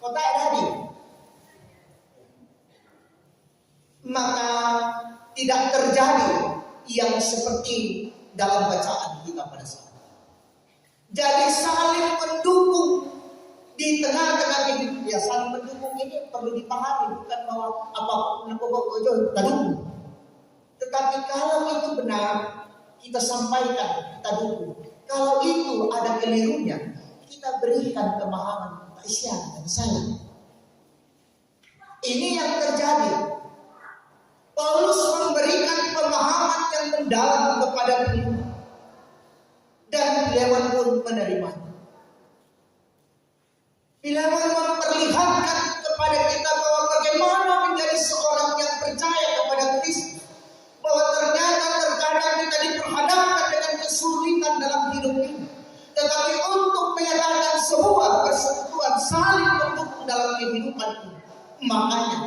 kota tadi. Maka tidak terjadi yang seperti dalam bacaan kita pada saat ini. Jadi saling mendukung di tengah-tengah kehidupan. Ya, saling mendukung ini perlu dipahami, bukan bahwa apapun yang pokok tetapi kalau itu benar, kita sampaikan, kita dukung. Kalau itu ada kelirunya, kita berikan pemahaman, Pak Isyan dan saya. Ini yang terjadi. Paulus memberikan pemahaman yang mendalam kepada Filemon, dan Filemon pun menerimanya. Filemon memperlihatkan kepada kita bahwa bagaimana menjadi seorang yang percaya kepada Kristus, bahwa ternyata terkadang kita diperhadapkan dengan kesulitan dalam hidup ini, tetapi untuk menyatakan sebuah persekutuan saling mendukung dalam kehidupan ini, makanya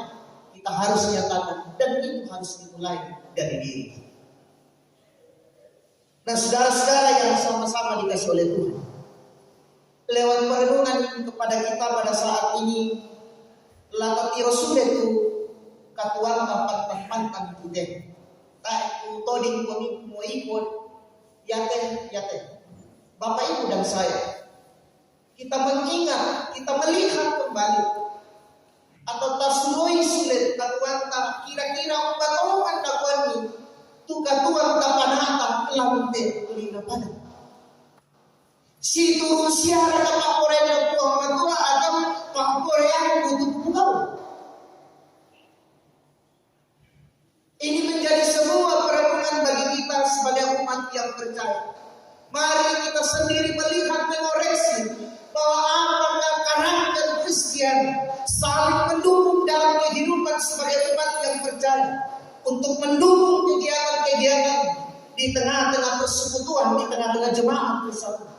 kita harus nyatakan, dan itu harus dimulai dari diri. Nah, saudara-saudara yang sama-sama dikasih oleh Tuhan, lewat perenungan kepada kita pada saat ini, latati Rasul itu katuan pantang kita. Tak itu toding mau ikut yate. Bapak Ibu dan saya, kita mengingat, kita melihat kembali, atau tasuloi sulit katuan tak kira-kira umpatan katuan ini, tu katuan tak panata kelante kulina pada. Si turun siara Pak Korea buang katua atau Pak Korea butuh bukau. Ini menjadi sebuah perenungan bagi kita sebagai umat yang percaya. Mari kita sendiri melihat, mengoreksi bahwa apakah karakter Kristen saling mendukung dalam kehidupan sebagai umat yang percaya, untuk mendukung kegiatan-kegiatan di tengah-tengah persekutuan, di tengah-tengah jemaat bersama.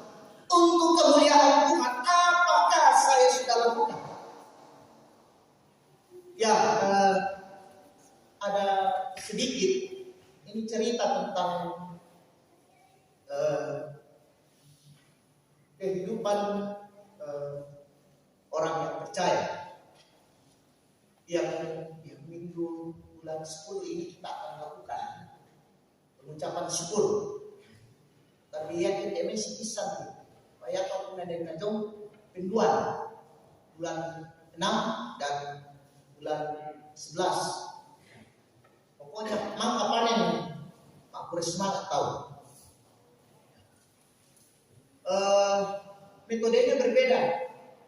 Untuk kemuliaan Tuhan, apakah saya sudah lakukan? Ya, ada sedikit ini cerita tentang kehidupan orang yang percaya yang minggu bulan 10 ini kita akan lakukan pengucapan syukur. Tapi yang kita masih bisa supaya kalau ada yang kajong penduan bulan 6 dan bulan 11. Pokoknya mangka panen Pak Kurisma tahu. Metodenya berbeda.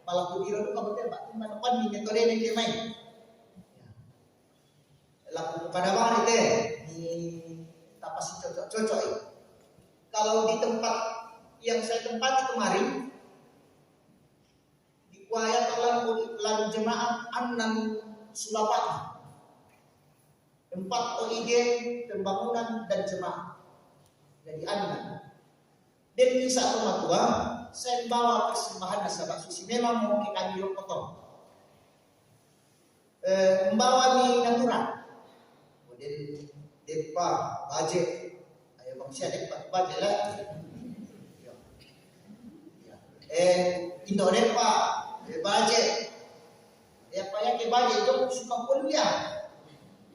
Palaku biro itu kamu Pak, mana pan di metodenya dia main. Laku pada bang itu kita pasti cocok. Kalau di tempat yang saya tempati kemarin, di kuaya lalu jemaat Anan Sulapati. Tempat OIG, pembangunan dan jemaah. Jadi Anda. Dan di saat rumah tua, saya bawa persembahan nasabah suci. Memang mau kita ambil potong. Membawa mie natural. Kemudian depa, budget. Ayo bangsa depa, budget lah. Indo depa, budget. Depa yang ke budget itu suka kuliah.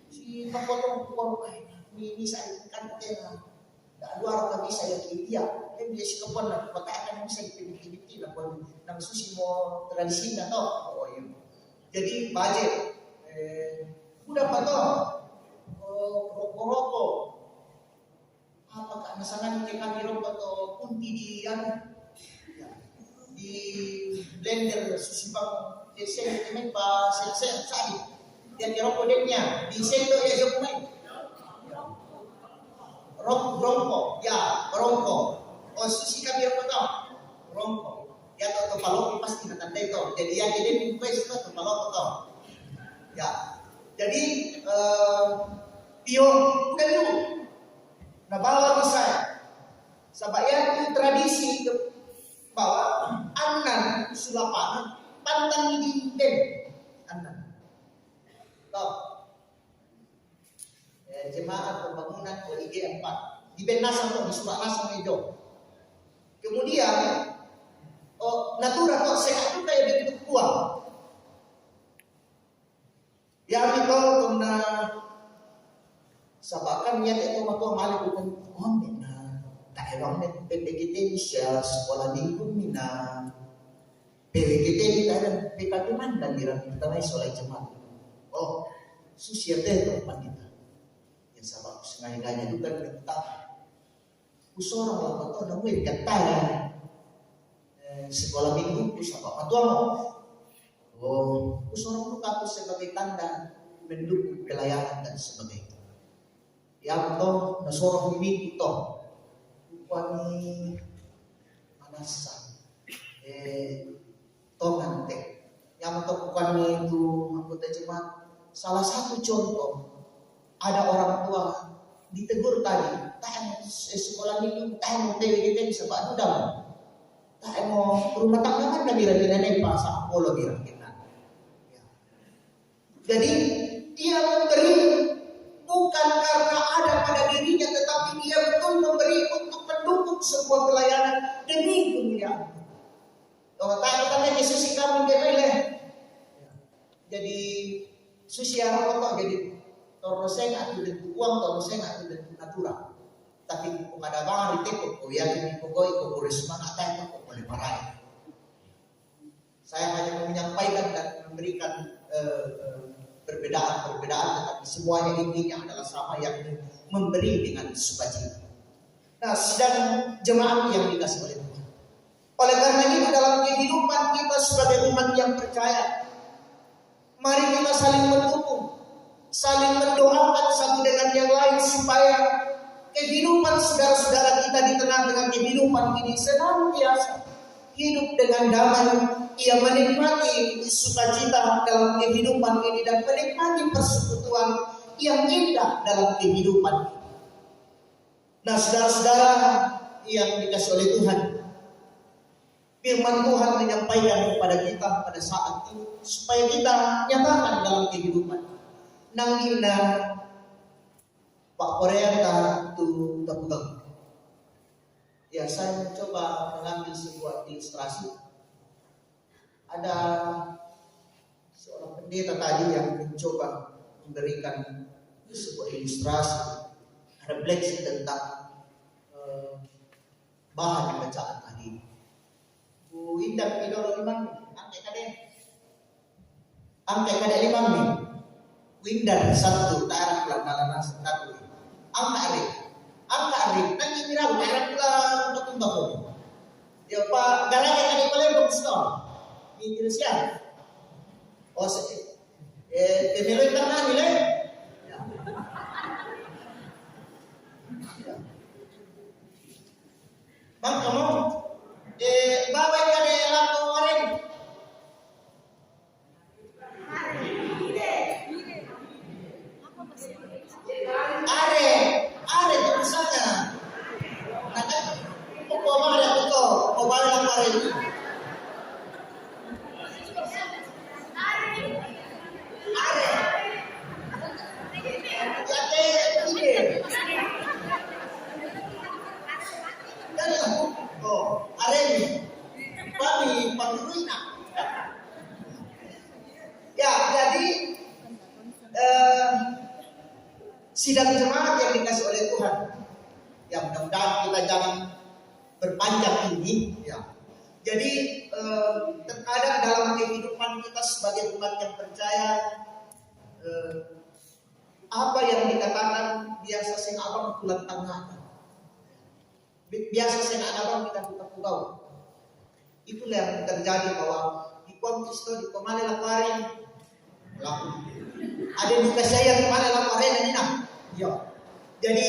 Si potong ini saya kan tena dak luar kami saya dia dia si kapan nak patakan bisa dipilih lah pun nang susi mo tradisi dah tau. Oh iya. Jadi budget udah patong rokok apakah nasangan kami rokok atau kunti di blender susi bang desen temen pa saya sadi dan rokok dennya di sendo ya jomai rokok ya rokok oh susi kami rokok ya atau palok pasti nanti itu jadi yang ini request itu palok atau ya jadi pio udah dulu nah bawa saya sabaya itu tradisi bawa Anan Sulapana pantang di den Anan jemaat pembangunan OIG 4 di Benasang di Sumatera itu. Kemudian natural kok sehat itu kayak begitu kuat. Ya itu karena sabakan niat itu maka malik bukan na tak emang PPKT bisa sekolah minggu mina PPKT kita ada PKT mandan di kita naik sekolah jemaat. Oh, susiate itu tempat kita. Yang sama sengaja juga kita. Usorong lah betul nemu kata sekolah minggu usapa matuang. Oh, usorong itu aku sebagai tanda mendukung pelayanan dan sebagainya. Ya betul, nasorong minggu toh, bukan manasa, tongan teh. Yang betul bukan itu anggota jemaat. Salah satu contoh, ada orang tua ditegur tadi, tak sekolah minggu, tak mau TWGT bisa pak dudang, tak mau rumah tangga kan nabi nenek pasang polo bilang kita. Jadi dia memberi bukan karena ada pada dirinya, tetapi dia betul memberi untuk mendukung sebuah pelayanan demi kemuliaan. Kalau tak kita Yesus kami dia jadi susi arah kotor jadi toroseng atau dengan uang toroseng atau dengan natural. Tapi kung ada bang itu kok yang ini pokoknya kok boleh semangat saya kok boleh marah. Saya hanya menyampaikan dan memberikan perbedaan, tetapi semuanya intinya adalah sama, yang memberi dengan sukacita. Nah, sedang jemaat yang dikasih oleh Tuhan. Oleh karena itu dalam kehidupan kita sebagai umat yang percaya, mari kita saling mendukung, saling mendoakan satu dengan yang lain supaya kehidupan saudara-saudara kita di tengah-tengah kehidupan ini senantiasa hidup dengan damai. Ia menikmati sukacita dalam kehidupan ini dan menikmati persekutuan yang indah dalam kehidupan ini. Nah, saudara-saudara yang dikasih oleh Tuhan, firman Tuhan menyampaikan kepada kita pada saat ini supaya kita nyatakan dalam kehidupan. Nang indah Pak Korea tu tapugang. Ya, saya mencoba mengambil sebuah ilustrasi. Ada seorang pendeta tadi yang mencoba memberikan sebuah ilustrasi, refleksi tentang bahan bacaan tadi. Bu Indah Pidoro Imam, angkai kade Imam nih. Bu Indah satu tarak pelanggaran satu. Angka ari, nanti mirau, tarak pula untuk tumbang. Ya Pak, garanya kade boleh berstop. Ini siapa? Oh, pemilu internal nilai. Bang, kamu bawa ikan laku kemarin. Are itu misalnya. Nah kan, kok bawa ada itu, kok bawa kemarin. Ya, jadi sidang jemaat yang dikasih oleh Tuhan, ya mudah-mudahan kita jangan berpanjang ini. Ya, jadi terkadang dalam kehidupan kita sebagai umat yang percaya, apa yang dikatakan biasa sing abang tulang tengah, biasa sing abang kita buka pugau. Itulah yang terjadi bahwa di Kristo di kemana laparin laku. Ada di kasaya kemana laparin ini nah. Ya. Jadi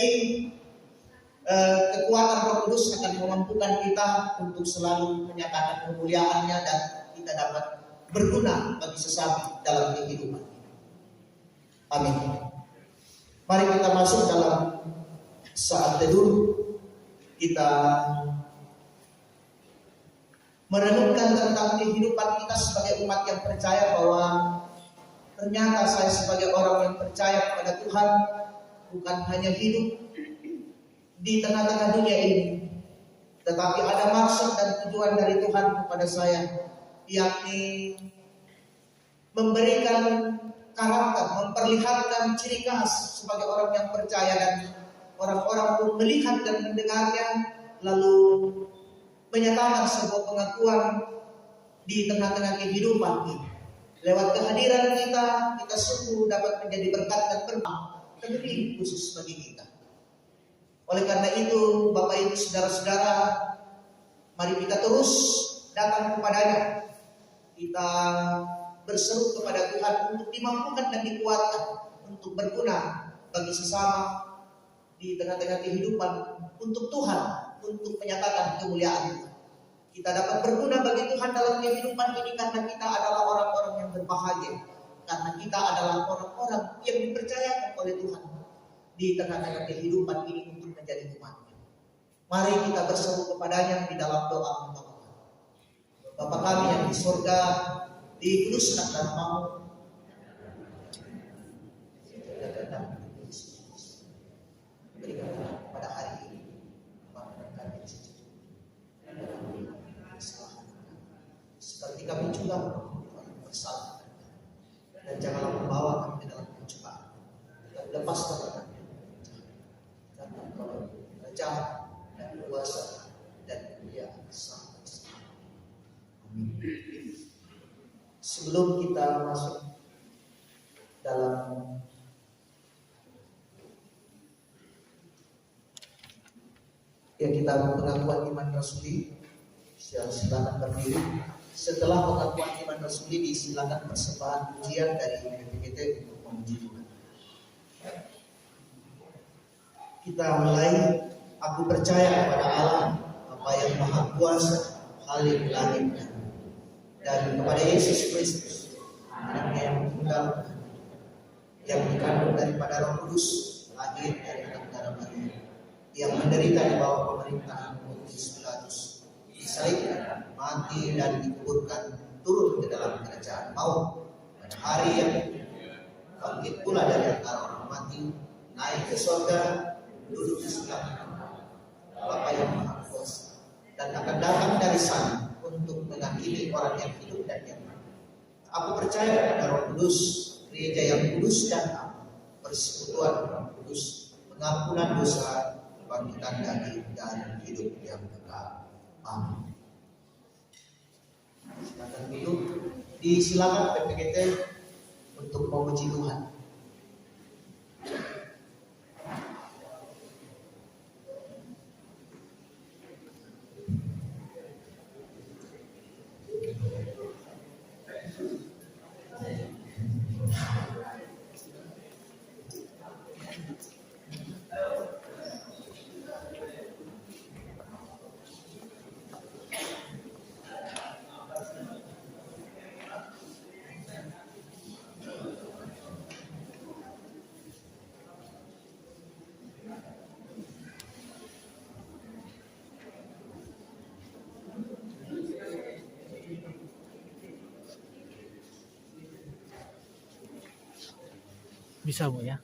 kekuatan Roh Kudus akan memampukan kita untuk selalu menyatakan kemuliaannya dan kita dapat berguna bagi sesama dalam kehidupan. Amin. Mari kita masuk dalam saat teduh. Kita merenungkan tentang kehidupan kita sebagai umat yang percaya bahwa ternyata saya sebagai orang yang percaya kepada Tuhan bukan hanya hidup di tengah-tengah dunia ini, tetapi ada maksud dan tujuan dari Tuhan kepada saya, yakni memberikan karakter, memperlihatkan ciri khas sebagai orang yang percaya, dan orang-orang pun melihat dan mendengarnya lalu menyatakan sebuah pengakuan di tengah-tengah kehidupan ini. Lewat kehadiran kita sungguh dapat menjadi berkat dan berkah, terlebih khusus bagi kita. Oleh karena itu, Bapak Ibu saudara-saudara, mari kita terus datang kepadanya. Kita berseru kepada Tuhan untuk dimampukan dan dikuatkan untuk berguna bagi sesama di tengah-tengah kehidupan, untuk Tuhan, untuk menyatakan kemuliaan Tuhan. Kita dapat berguna bagi Tuhan dalam kehidupan ini karena kita adalah orang-orang yang berbahagia, karena kita adalah orang-orang yang dipercayakan oleh Tuhan di tengah-tengah kehidupan ini untuk menjadi umat-Nya. Mari kita berseru kepadanya di dalam doa kita. Bapa kami yang di surga, dikuduskan namamu. Berikanlah pada hari ini makanan kami secukupnya. Seperti kami juga bersalah, dan janganlah membawa kami ke dalam pencobaan, dan lepaskan kami karena Engkau kerajaan dan kuasa dan kemuliaan sampai selamanya. Amin. Sebelum kita masuk dalam kita pengakuan iman rasuli, silakan berdiri. Setelah pengakuan iman rasuli, disilakan persembahan pujian dari PPKT untuk memuji Tuhan. Kita mulai. Aku percaya kepada Allah, Bapa yang Maha Kuasa, Halik langitnya, dan kepada Yesus Kristus, Anaknya yang tunggal, yang dikandung daripada Roh Kudus, lahir dari anak darah Maria, yang menderita di bawah pemerintahan Pontius Pilatus, disalibkan, mati dan dikuburkan, turun ke dalam kerajaan maut. Pada hari yang bangkit pula dari antara orang mati, naik ke surga, duduk di sebelah Bapa yang Maha Kuasa, dan akan datang dari sana untuk menghakimi orang yang hidup dan yang mati. Aku percaya pada Roh Kudus, gereja yang kudus dan am, persekutuan Roh Kudus, pengampunan dosa, kebangkitan daging, dan hidup yang kekal. Amin. Silakan duduk. Disilakan PPKT untuk memuji Tuhan.
Bisa Bu ya.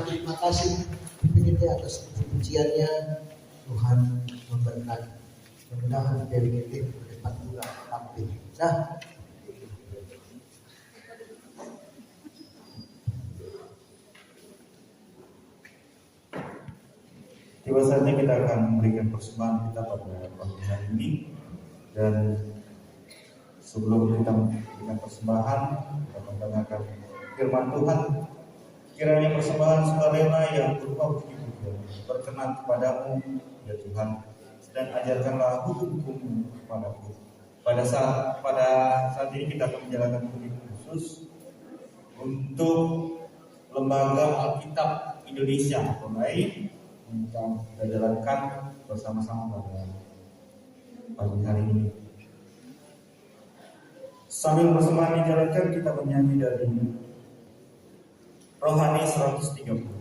terima kasih PPGT atas pujiannya. Tuhan memberkati. Mudah-mudahan PPGT ke depan juga tampil. Nah,
tiba saatnya kita akan memberikan persembahan kita pada pagi hari ini, dan sebelum kita memberikan persembahan, kita mendengarkan firman Tuhan. Kiranya persembahan sukarela yang berupa puji-pujian berkenan kepadamu, ya Tuhan, dan ajarkanlah hukum-hukum kepadaku. Pada saat ini kita akan menjalankan kuliah khusus untuk Lembaga Alkitab Indonesia mulai kita jalankan bersama-sama pada pagi hari ini. Sambil persembahan dijalankan, kita menyanyi dari Rohani 130.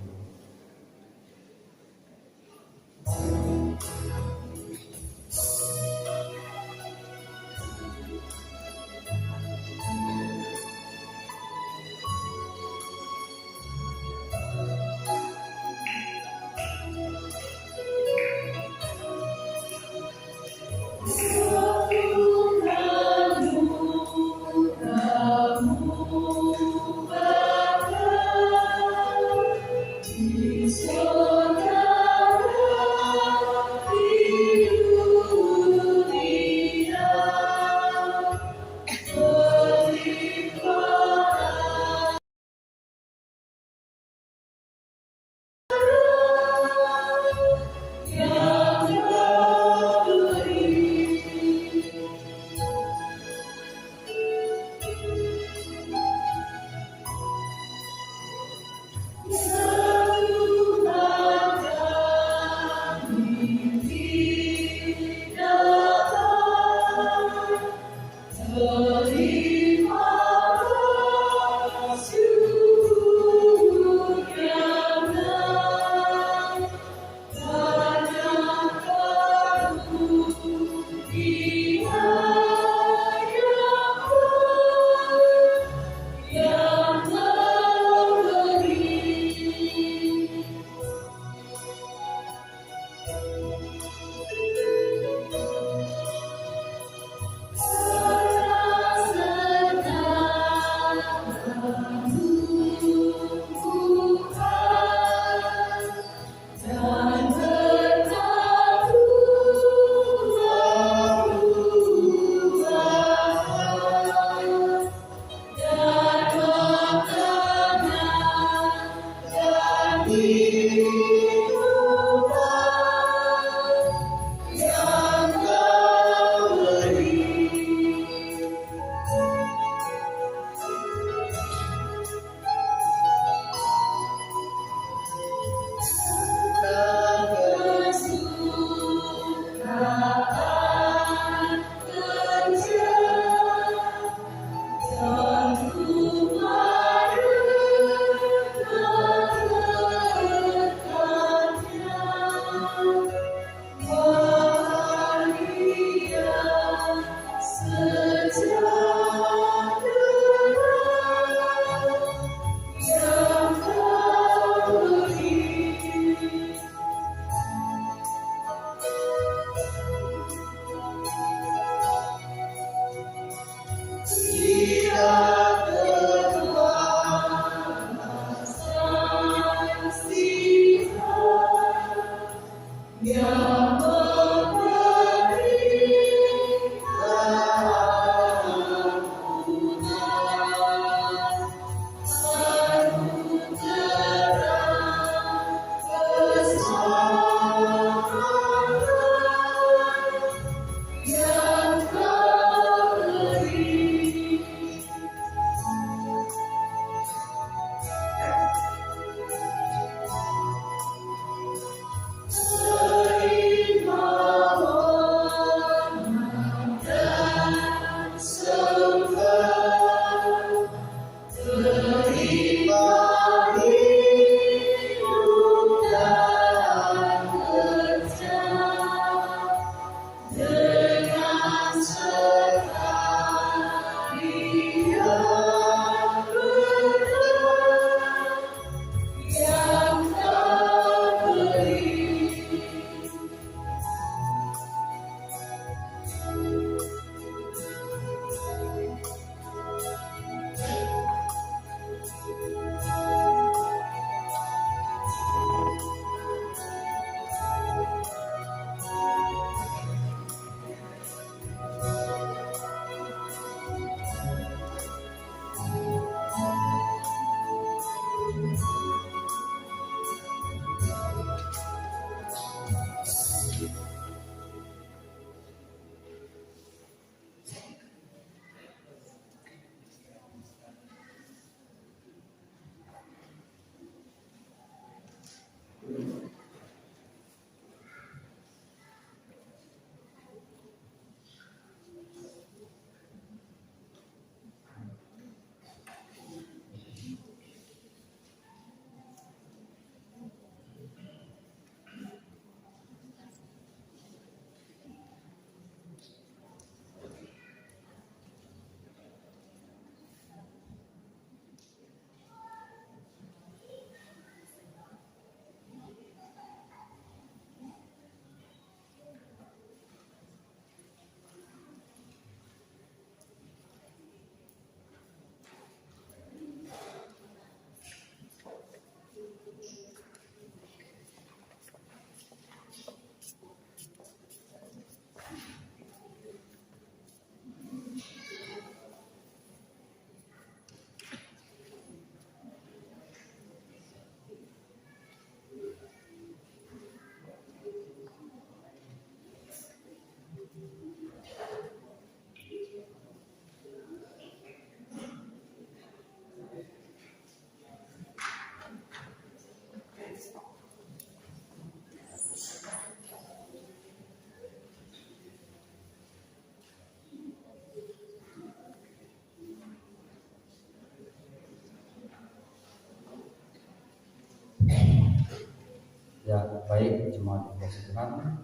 Baik jemaat yang kasih Tuhan,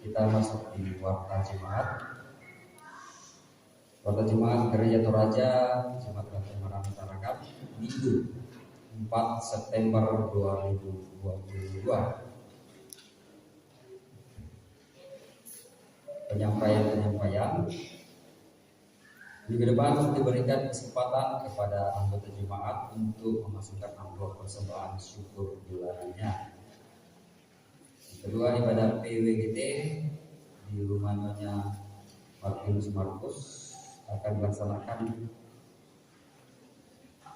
kita masuk di warta jemaat. Warta jemaat Gereja Toraja, Jemaat Rantai Maranatha Minggu 4 September 2022. Penyampaian minggu depan diberikan kesempatan kepada anggota jemaat untuk memasukkan amplop persembahan syukur bulanannya. Kedua, ibadah PWGT di rumah Nyonya Martinus Markus akan dilaksanakan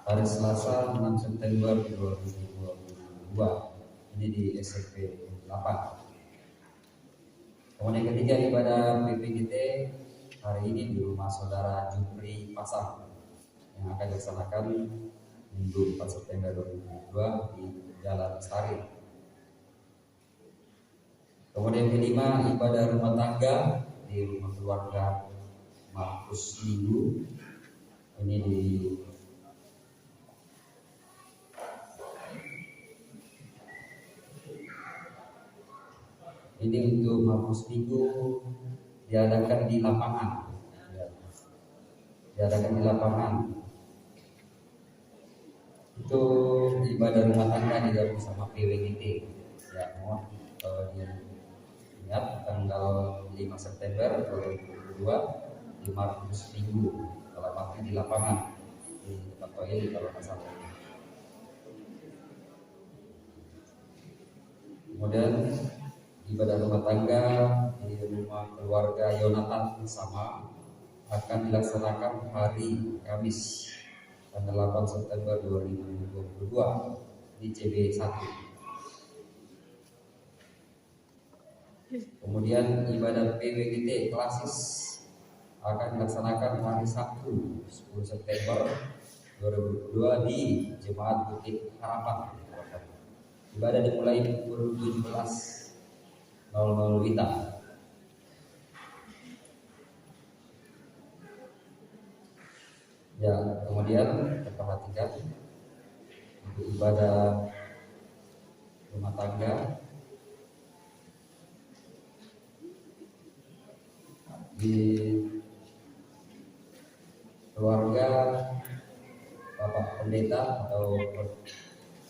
hari Selasa 6 September 2022. Ini di SMP 8. Kemudian ketiga, ibadah PPGT hari ini di rumah saudara Jupri Pasang yang akan dilaksanakan Minggu 4 September 2022 di Jalan Lestari. Kemudian kelima, ibadah rumah tangga di rumah keluarga Markus Minggu ini untuk Markus Minggu diadakan di lapangan. Itu ibadah rumah tangga dilakukan bersama PWGT. Ya, mohon diingat tanggal 5 September 2022 di Markus Minggu, alamatnya di lapangan di tempat toilet kalau nggak salah. Kemudian ibadah rumah tangga di rumah keluarga Yonatan sama akan dilaksanakan hari Kamis tanggal 8 September 2022 di CB1. Kemudian ibadah PWGT klasis akan dilaksanakan hari Sabtu 10 September 2022 di Jemaat Bukit Harapan. Ibadah dimulai pukul 17.00 WITA. Ya, kemudian perhatikan untuk ibadah rumah tangga di keluarga Bapak Pendeta atau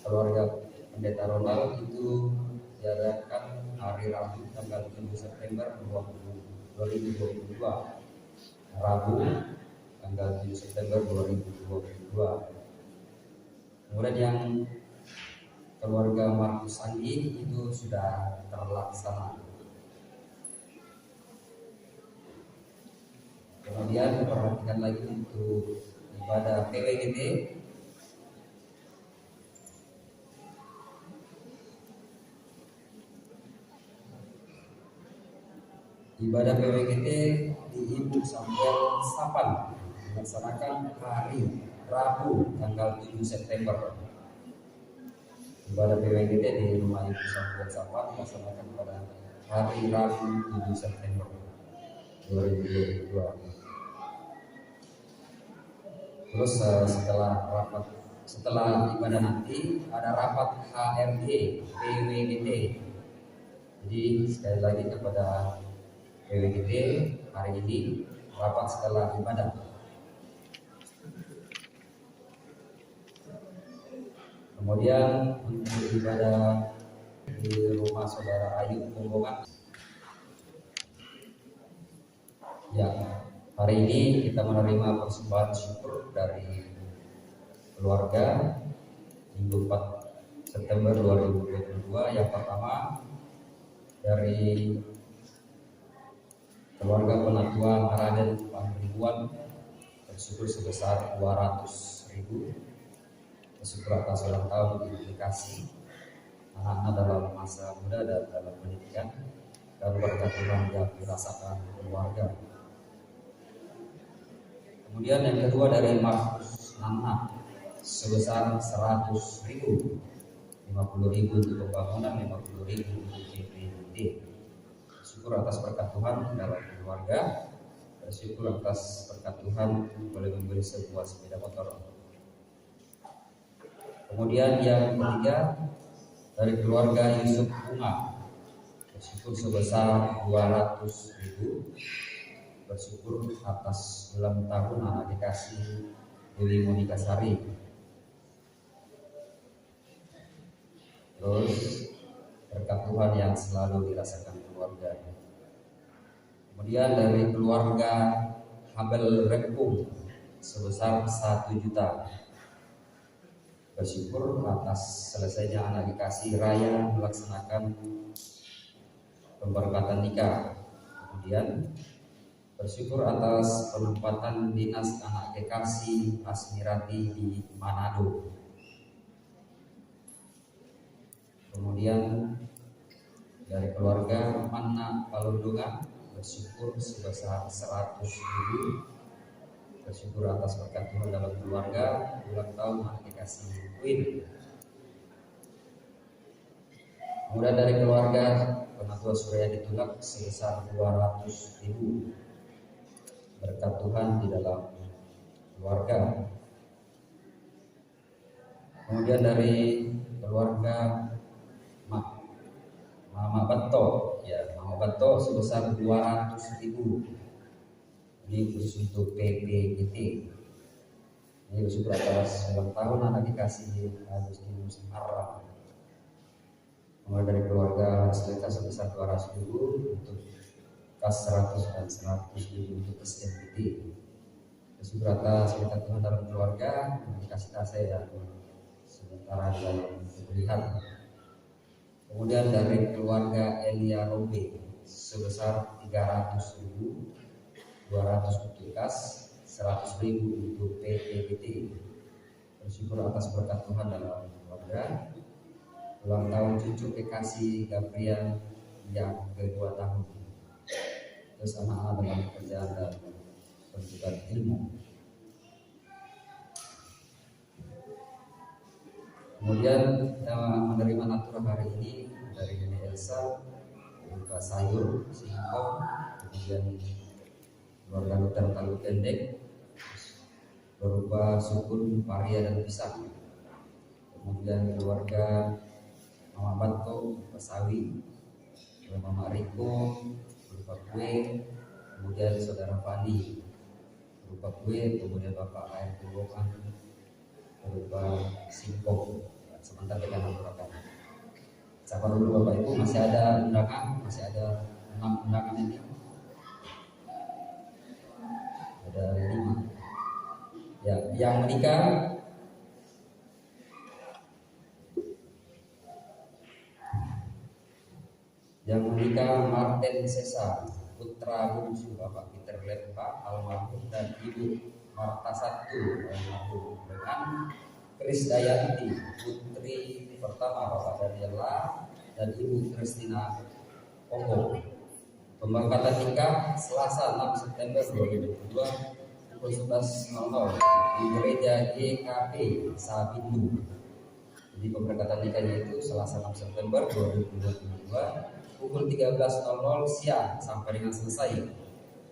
keluarga Pendeta Ronald itu diadakan hari Rabu tanggal 7 September 2022. Rabu tanggal 7 September 2022. Kemudian yang keluarga Markus Anggi itu sudah terlaksana. Kemudian perhatikan lagi untuk ibadah PWGT. Ibadah PWGT di Ibu Samuel Sapan dilaksanakan hari Rabu tanggal 7 September. Ibadah PWGT di rumah Ibu Samuel Sapan dilaksanakan pada hari Rabu 7 September 2022. Terus setelah ibadah nanti ada rapat HRG PWGT. Jadi sekali lagi kepada PWGT hari ini rapat setelah ibadah. Kemudian untuk ibadah di rumah saudara Ayu Pombongan. Ya, hari ini kita menerima persembahan syukur dari keluarga Minggu 4 September 2022. Yang pertama dari keluarga Penatua Raden Pangribuan bersyukur sebesar 200.000 bersyukur atas ulang tahun implikasi anak-anak dalam masa muda dan dalam pendidikan dan berkat Tuhan yang dirasakan keluarga. Kemudian yang kedua dari Markus Nana sebesar 100.000, 50.000 untuk pembangunan, 50.000 untuk JPD. Syukur atas berkat Tuhan dalam keluarga, syukur atas berkat Tuhan boleh memberi sebuah sepeda motor. Kemudian yang ketiga dari keluarga Yusuf Bunga bersyukur sebesar 200.000, bersyukur atas ulang tahun anak dikasih Dewi Monika Sari. Terus berkat Tuhan yang selalu dirasakan keluarga. Kemudian dari keluarga Habel Repung sebesar 1 juta, bersyukur atas selesainya anak dikasih Raya melaksanakan pemberkatan nikah. Kemudian bersyukur atas penempatan dinas anak kekasih Asmirati di Manado. Kemudian dari keluarga Manna Palundungan bersyukur sebesar 100.000, bersyukur atas berkat Tuhan dalam keluarga, ulang tahun anak dikasih Win. Kemudian dari keluarga Penatua Suryadi Tulak sebesar 200.000, berkat Tuhan di dalam keluarga. Kemudian dari keluarga Mama Bato, ya Mama Bato sebesar 200.000. Ini khusus untuk PPGT. Ini bersyukur atas ulang tahun anak dikasih Agustinus Arra. Kemudian dari keluarga Seleka sebesar 200.000 untuk kas 100 dan 100.000 untuk SMPT. Bersyukur atas berkat Tuhan dalam keluarga, dikasih saya dan sementara dalam pemulihan. Kemudian dari keluarga Elia Robe sebesar 300.000, 200 untuk kas, 100.000 untuk PPBT. Bersyukur atas berkat Tuhan dalam keluarga. Ulang tahun cucu kekasih Gabriel yang kedua tahun. Terus anak-anak dalam pekerjaan dan pendidikan ilmu. Kemudian menerima natura hari ini dari Nenek Elsa berupa sayur, singkong, kemudian keluarga Luther Talu Pendek berupa sukun, paria dan pisang. Kemudian keluarga Mama Bato berupa sawi, Mama Riko berupa kue, kemudian saudara Fani berupa kue, kemudian Bapak Air Tulokan berupa singkong. Sebentar kita mengumpulkan. Siapa dulu Bapak Ibu, masih ada undangan, masih ada 6 undangan ini. Ada 5. Ya, yang menikah Martin Sesa, putra bungsu Bapak Peter Lempa almarhum dan Ibu Marta Satu almarhum, dengan Kris Dayanti, putri pertama Bapak Daniela dan Ibu Kristina Ponggo. Pemberkatan nikah Selasa 6 September 2022 pukul 11.00 di gereja GKP Sabindu. Jadi pemberkatan nikahnya itu Selasa 6 September 2022 pukul 13.00 siang sampai dengan selesai.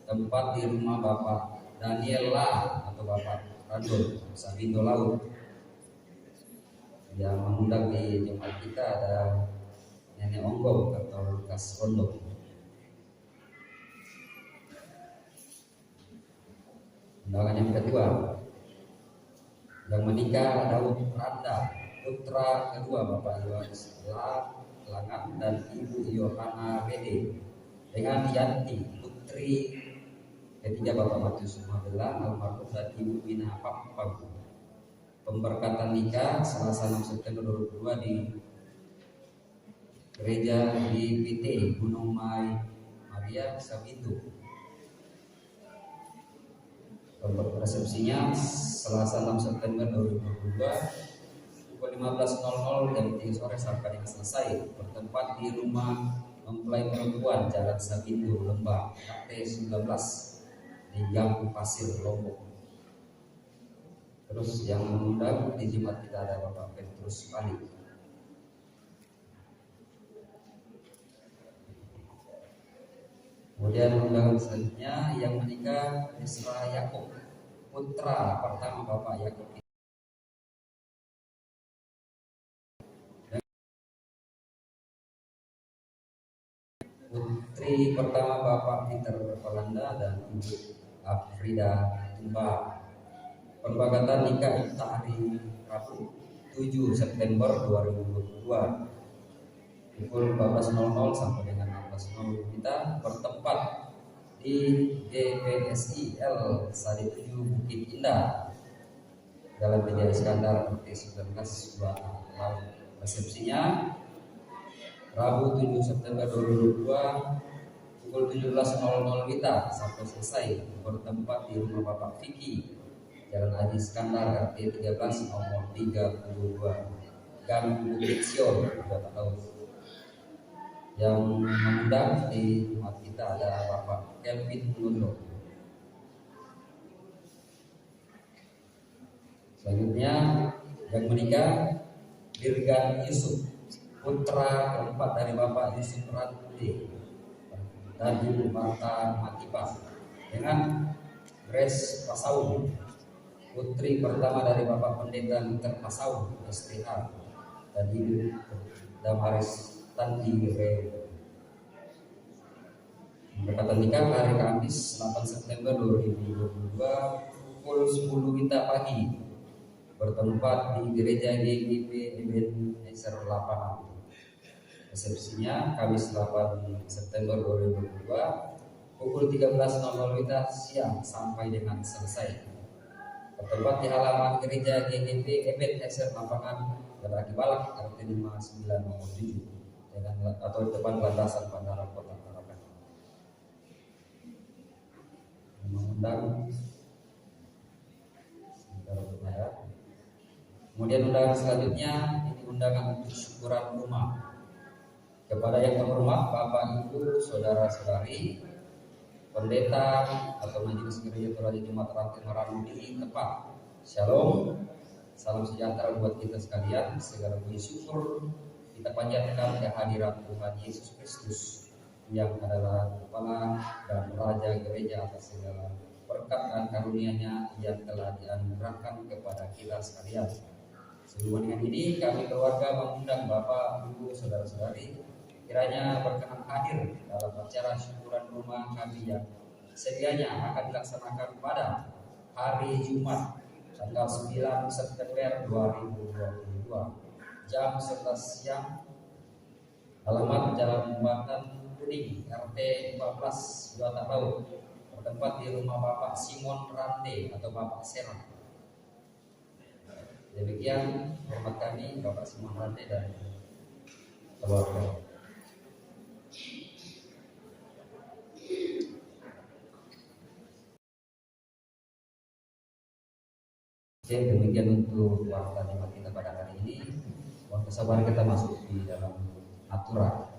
Tempat di rumah Bapak Daniela atau Bapak Radon Sabindo Laut. Yang mengundang di jemaat kita ada Nenek Onggong atau Lukas Pondok. Undangan yang kedua, yang menikah Daud Randa, putra kedua Bapak Yohanes Langan dan Ibu Yohana Rede, dengan Yanti, putri ketiga Bapak Matius Magelang almarhum dan Ibu Bina Pampang. Pemberkatan nikah Selasa 6 September 2022 di gereja GPT Gunung Maria Sabindu. Resepsinya Selasa 6 September 2022 pukul 15.00 jam 3 sore sampai dengan selesai. Bertempat di rumah mempelai perempuan Jalan Sabindu Lembah KT 19 di Gang Pasir Lombok. Terus yang mengundang di jemaat kita ada Bapak Petrus Pali. Kemudian undangan selanjutnya yang menikah Isra Yakob, putra pertama Bapak Yakob. Putri pertama Bapak Peter Palanda dan Ibu Afrida Tumba. Perpakatan nikah pada hari Rabu 7 September 2022 pukul 14.00 sampai dengan 16.00 kita bertempat di GPSIL Sadi 7 Bukit Indah Jalan Media Iskandar RT 19 Laut. Resepsinya Rabu 7 September 2022 pukul 17.00 WITA sampai selesai bertempat di rumah Bapak Vicky Jalan Haji Iskandar RT 13 nomor 32 Gang Bukit Sion Jakarta Tahu. Yang mengundang di tempat kita ada Bapak Kelvin Mundo. Selanjutnya yang menikah Dirgan Yusuf, putra keempat dari Bapak Yusuf Ranti dan Ibu Marta Matipa, dengan Grace Pasau, putri pertama dari Bapak Pendeta Luther Pasau STH dan Ibu Damaris Tandi Re. Perkatan nikah hari Kamis 8 September 2022 pukul 10 WITA pagi bertempat di Gereja GGP Ebenezer Lapangan. Resepsinya Kamis 8 September 2022 pukul 13.00 WITA siang sampai dengan selesai. Bertempat di halaman Gereja GGP Ebenezer Lapangan Lelaki Balak RT 59 nomor 7 dengan atau depan landasan Bandara Kota Tarakan. Mengundang Kemudian undangan selanjutnya ini undangan untuk syukuran rumah kepada yang terhormat Bapak Ibu Saudara-saudari Pendeta atau Majelis Gereja Toraja Jumat Rantai Maranudi Tepat. Shalom, salam sejahtera buat kita sekalian. Segala puji syukur kita panjatkan kehadiran Tuhan Yesus Kristus yang adalah Kepala dan Raja Gereja atas segala berkat dan karunia-Nya yang telah dianugerahkan kepada kita sekalian. Sebelum dengan ini kami keluarga mengundang Bapak, Ibu, Saudara-saudari kiranya berkenan hadir dalam acara syukuran rumah kami yang sedianya akan dilaksanakan pada hari Jumat tanggal 9 September 2022 jam 11 siang. Alamat Jalan Jembatan Kuning RT 14 Jakarta Laut. Bertempat di rumah Bapak Simon Rande atau Bapak Serah. Demikian hormat kami Bapak Simon Rande dan keluarga. Oke, demikian untuk warta jemaat kita pada hari ini. Mohon kesabaran kita masuk di dalam aturan.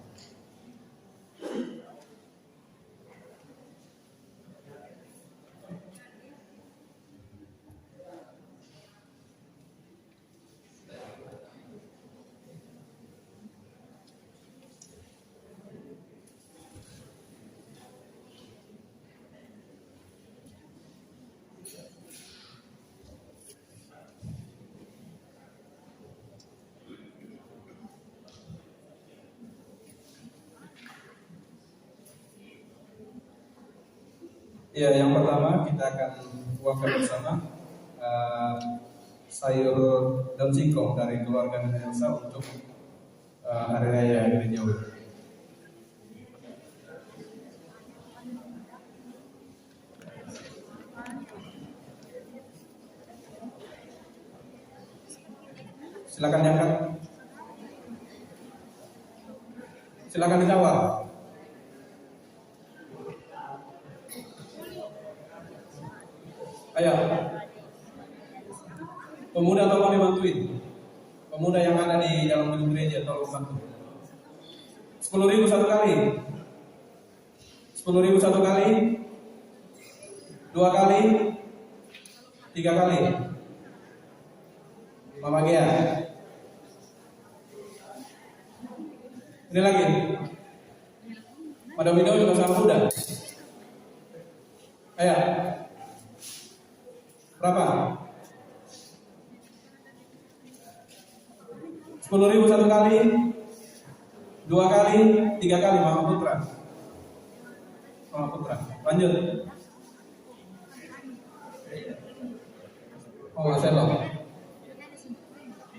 Ya, yang pertama kita akan buahkan bersama sayur daun singkong dari keluarga Elsa untuk hari raya Gereja Ud. Silakan diangkat. Silakan dijawab. Ayo, pemuda tolong dibantuin. Pemuda yang ada di dalam gedung gereja tolong bantu. 10.000 satu kali. 10.000 satu kali. 2 kali. 3 kali. Mama Gia. Ini lagi. Madam Widow juga sama muda. Ayo. Berapa? 10.000 satu kali, 2 kali, 3 kali Mama Putra. Mama Putra. Lanjut. Oh, Marcelo.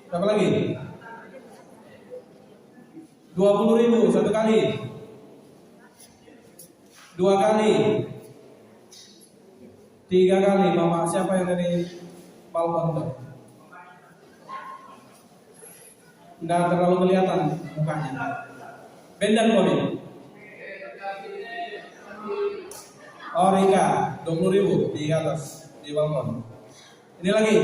Berapa lagi? 20.000 satu kali. 2 kali. 3 kali. Mama, siapa yang dari Palpon? Nggak terlalu kelihatan mukanya. Bendan Koni. Oh, Rika, 20.000 di atas di balkon. Ini lagi.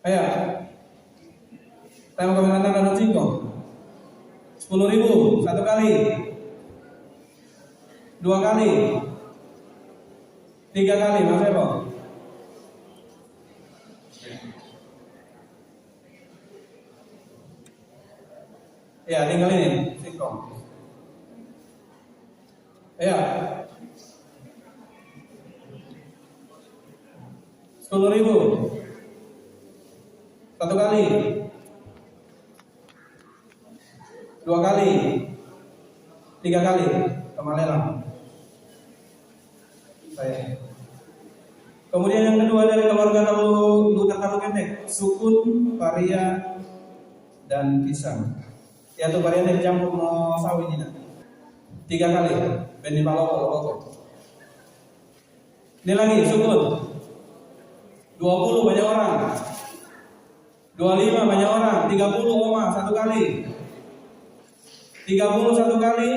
Ayo. Saya mau komentar dan singkong. 10.000 satu kali. 2 kali. 3 kali, Mas Ebo. Ya, tinggal ini, singkong. Ya. 10.000 satu kali. 2 kali. 3 kali. Sama lelang. Saya. Kemudian yang kedua dari keluarga Lutar Talu Kendek, sukun, paria, dan pisang. Yaitu paria dari campur no sawi ini. 3 kali. Bendi paloko. Ini lagi sukun. 20 banyak orang. 25 banyak orang. 30 oma satu kali. 30 satu kali.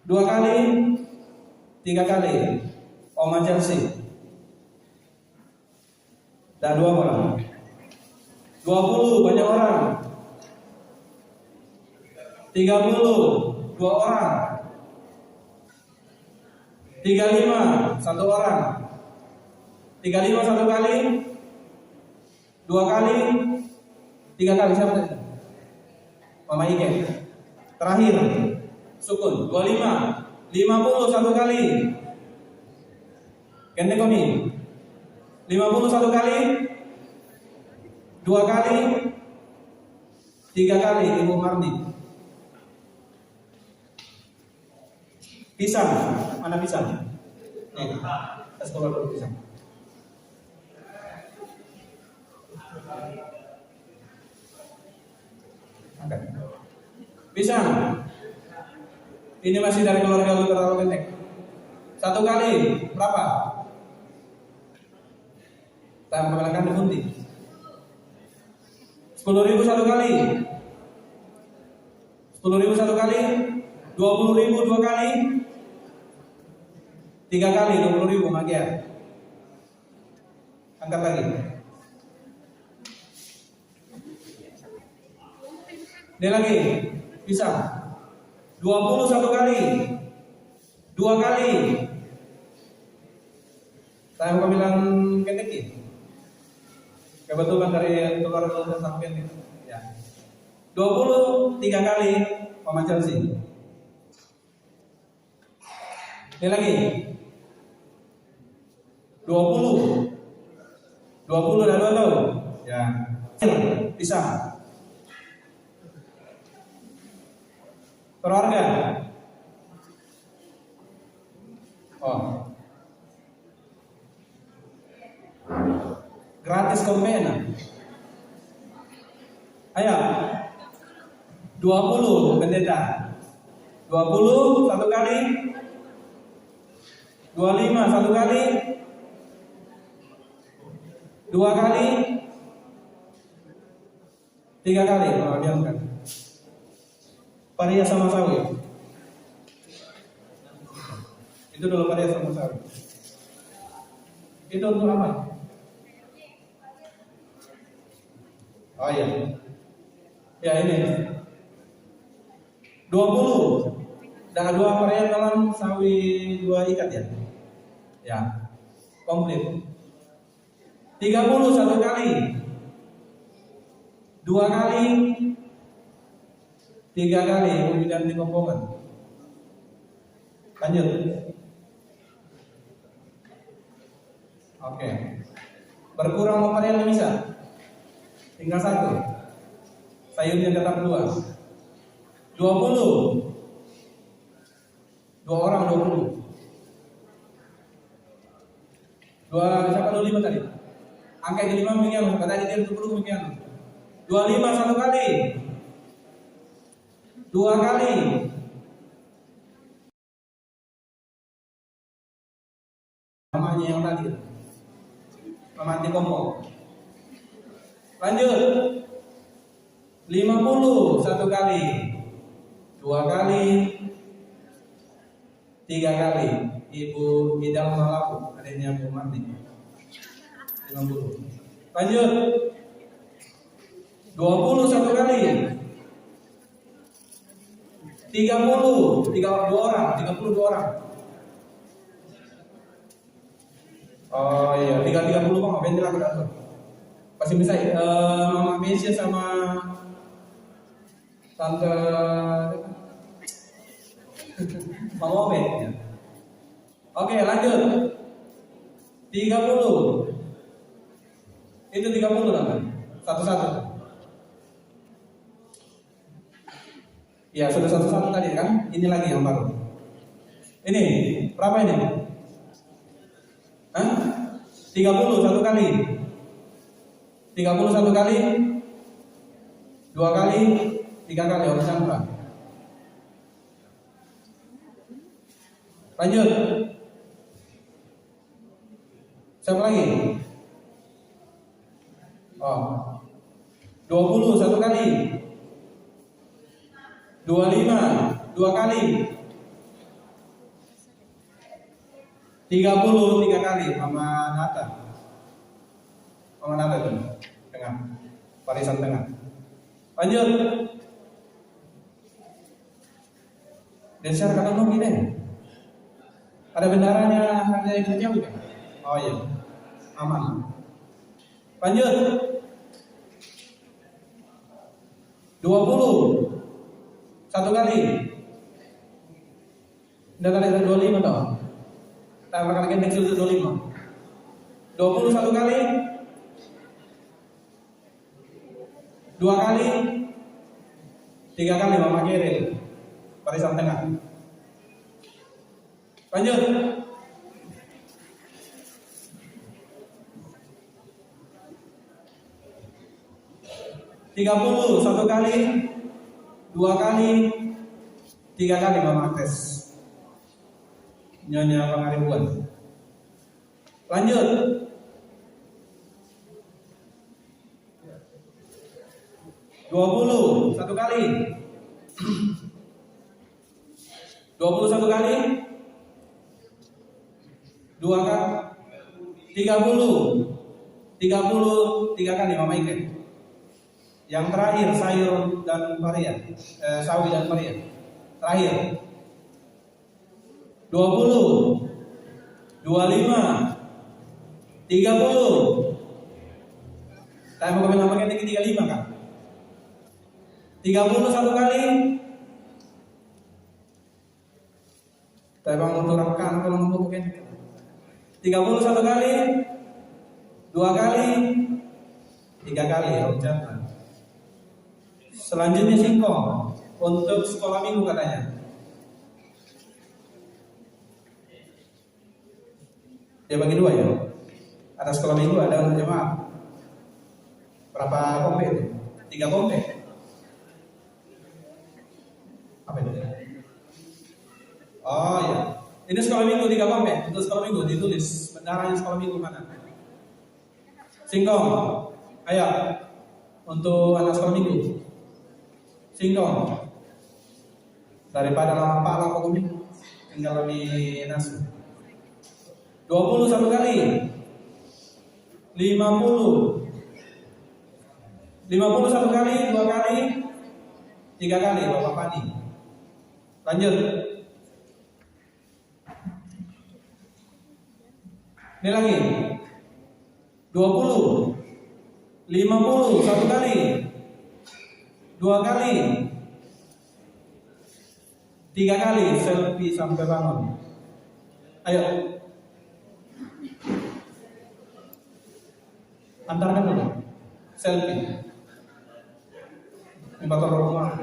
2 kali. 3 kali. Oma Chelsea. Dan 2 orang. 20 banyak orang. 30 2 orang. 35 1 orang. 35 satu kali. 2 kali. 3 kali. Siapa tadi? Mama Ike. Terakhir sukun 25 50 satu kali. Kendek Koni 50 satu kali. 2 kali. 3 kali Ibu Marni. Pisang, mana pisang? Nih, tes keluar dulu pisang. Angkat. Pisang. Ini masih dari keluarga Lutar Talu Kendek. Satu kali berapa? Saya mengenalkan Bunti. 10.000 satu kali. 10.000 satu kali. 20.000 2 kali. 3 kali 20.000 Magyar. Angkat lagi. Ini lagi. Pisang. 20 satu kali. 2 kali. Saya mau bilang Kendeki. Kebetulan dari keluarga tentang Kendek. Ya. 20 3 kali Mama Chelsea. Ini lagi. 20 dan 2 tahun. Ya. Pisang. Keluarga. Oh. Gratis kompena. Ayo. 20 pendeta. 20 satu kali. 25 satu kali. 2 kali. 3 kali. Oh, diamkan. Paria sama sawi. Itu dulu paria sama sawi. Itu untuk apa? Oh iya. Ya ini. 20. Dan 2 paria dalam sawi 2 ikat ya. Ya. Komplit. 30 satu kali. 2 kali. 3 kali kemudian dikompongkan. Lanjut. Oke. Berkurang pemberian bisa. Tinggal satu. Sayurnya tetap 2. 20. 2 orang 20. Siapa 25 tadi? Angka 25 minggu kata tadi dia 20 minggu. 25 satu kali. 2 kali. Namanya yang tadi. Mama anti kompok. Lanjut. 50 satu kali. 2 kali. 3 kali. Ibu Idam Malaku, adanya Bu Marti. 50. Lanjut. 20 satu kali. 32 orang. Oh iya, 30 Bang, bentar aku datang. Pasti bisa Mama Mesia sama Tante Mama Obed. Oke, lanjut. 30. Itu 30 Tante. Satu-satu. Ya, sudah satu-satu tadi kan? Ini lagi yang baru. Ini, berapa ini? Hah? 30 satu kali. 30 satu kali. 2 kali, 3 kali harus sampai. Lanjut. Siapa lagi? Oh. 20 satu kali. 25 2 kali. 30 3 kali. Mama Nata itu tengah, barisan tengah. Lanjut. Dan secara kata gini, ada bendaranya harganya kecil juga. Oh iya, aman. Lanjut. 20 satu kali. Udah kali 25 toh. Kita bakal kali kecil 25. 20 satu kali. 2 kali. 3 kali Mama Keril. Barisan tengah. Lanjut. 30 satu kali. 2 kali, 3 kali Mama Agnes. Nyonya Pangaribuan. Lanjut. 20 satu kali. 20 satu kali. 2 kali. 30 3 kali Mama Iken. Yang terakhir sayur dan varian, sawi dan varian. Terakhir 20, 25, 30. Saya mau komen tinggi 35 kan? 30 satu kali. Saya mau turunkan kalau mau komen. 30 satu kali, 2 kali, 3 kali. Ucapkan. Selanjutnya singkong untuk sekolah minggu katanya. Dia bagi 2 ya. Ada sekolah minggu, ada untuk jemaat. Berapa kompe itu? 3 kompe. Apa itu? Oh ya. Ini sekolah minggu 3 kompe. Untuk sekolah minggu ditulis bendaranya sekolah minggu mana? Singkong. Ayo. Untuk anak sekolah minggu. Singkong daripada lama pak lapor kami tinggal kami nasi. 20 satu kali. 50 satu kali, 2 kali, 3 kali Bapak Pani. Lanjut. Ini lagi 20 50 satu kali, 2 kali, 3 kali selfie sampai bangun. Ayo, antarkan dulu. Selfie. Ini bakal rumah.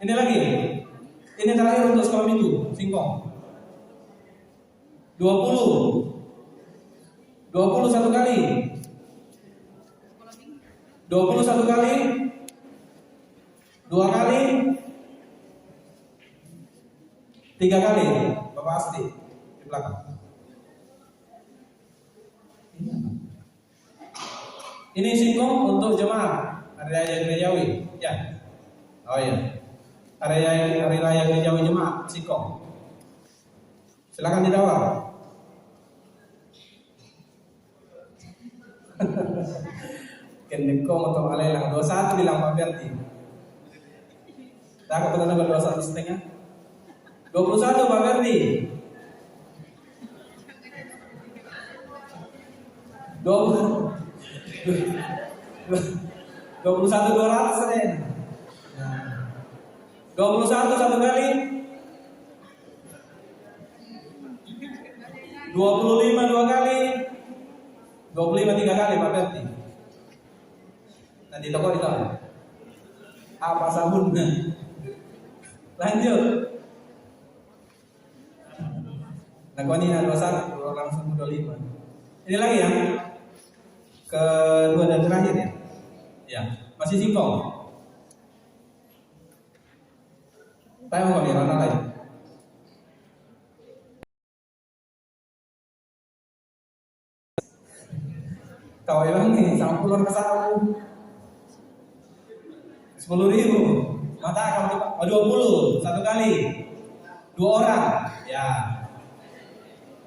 Ini lagi. Ini terakhir untuk sekolah minggu, singkong. 20 satu kali. 21 kali. 2 kali. 3 kali. Bapak Asti di belakang. Ini singkong untuk jemaah hari raya gerejawi. Ya. Oh iya. Hari raya gerejawi jemaah singkong. Silakan ditawar. Kendeko atau alelang 21 bilang Pak Berti. Tak kebetulan ke 21,5. 21 Pak Berti. 21,200 Sen. 21 satu kali. 25 2 kali. 25 3 kali Pak Berti. Nanti toko itu apa sabunnya? Lanjut. Nah, kau ini 21 langsung 25. Ini lagi ya. Kedua dan terakhir ya. Ya, masih singkong. Tahu kami mana lagi? Kau yang nih sama puluhan kesal 10.000. Mata kamu 20 satu kali. 2 orang. Ya.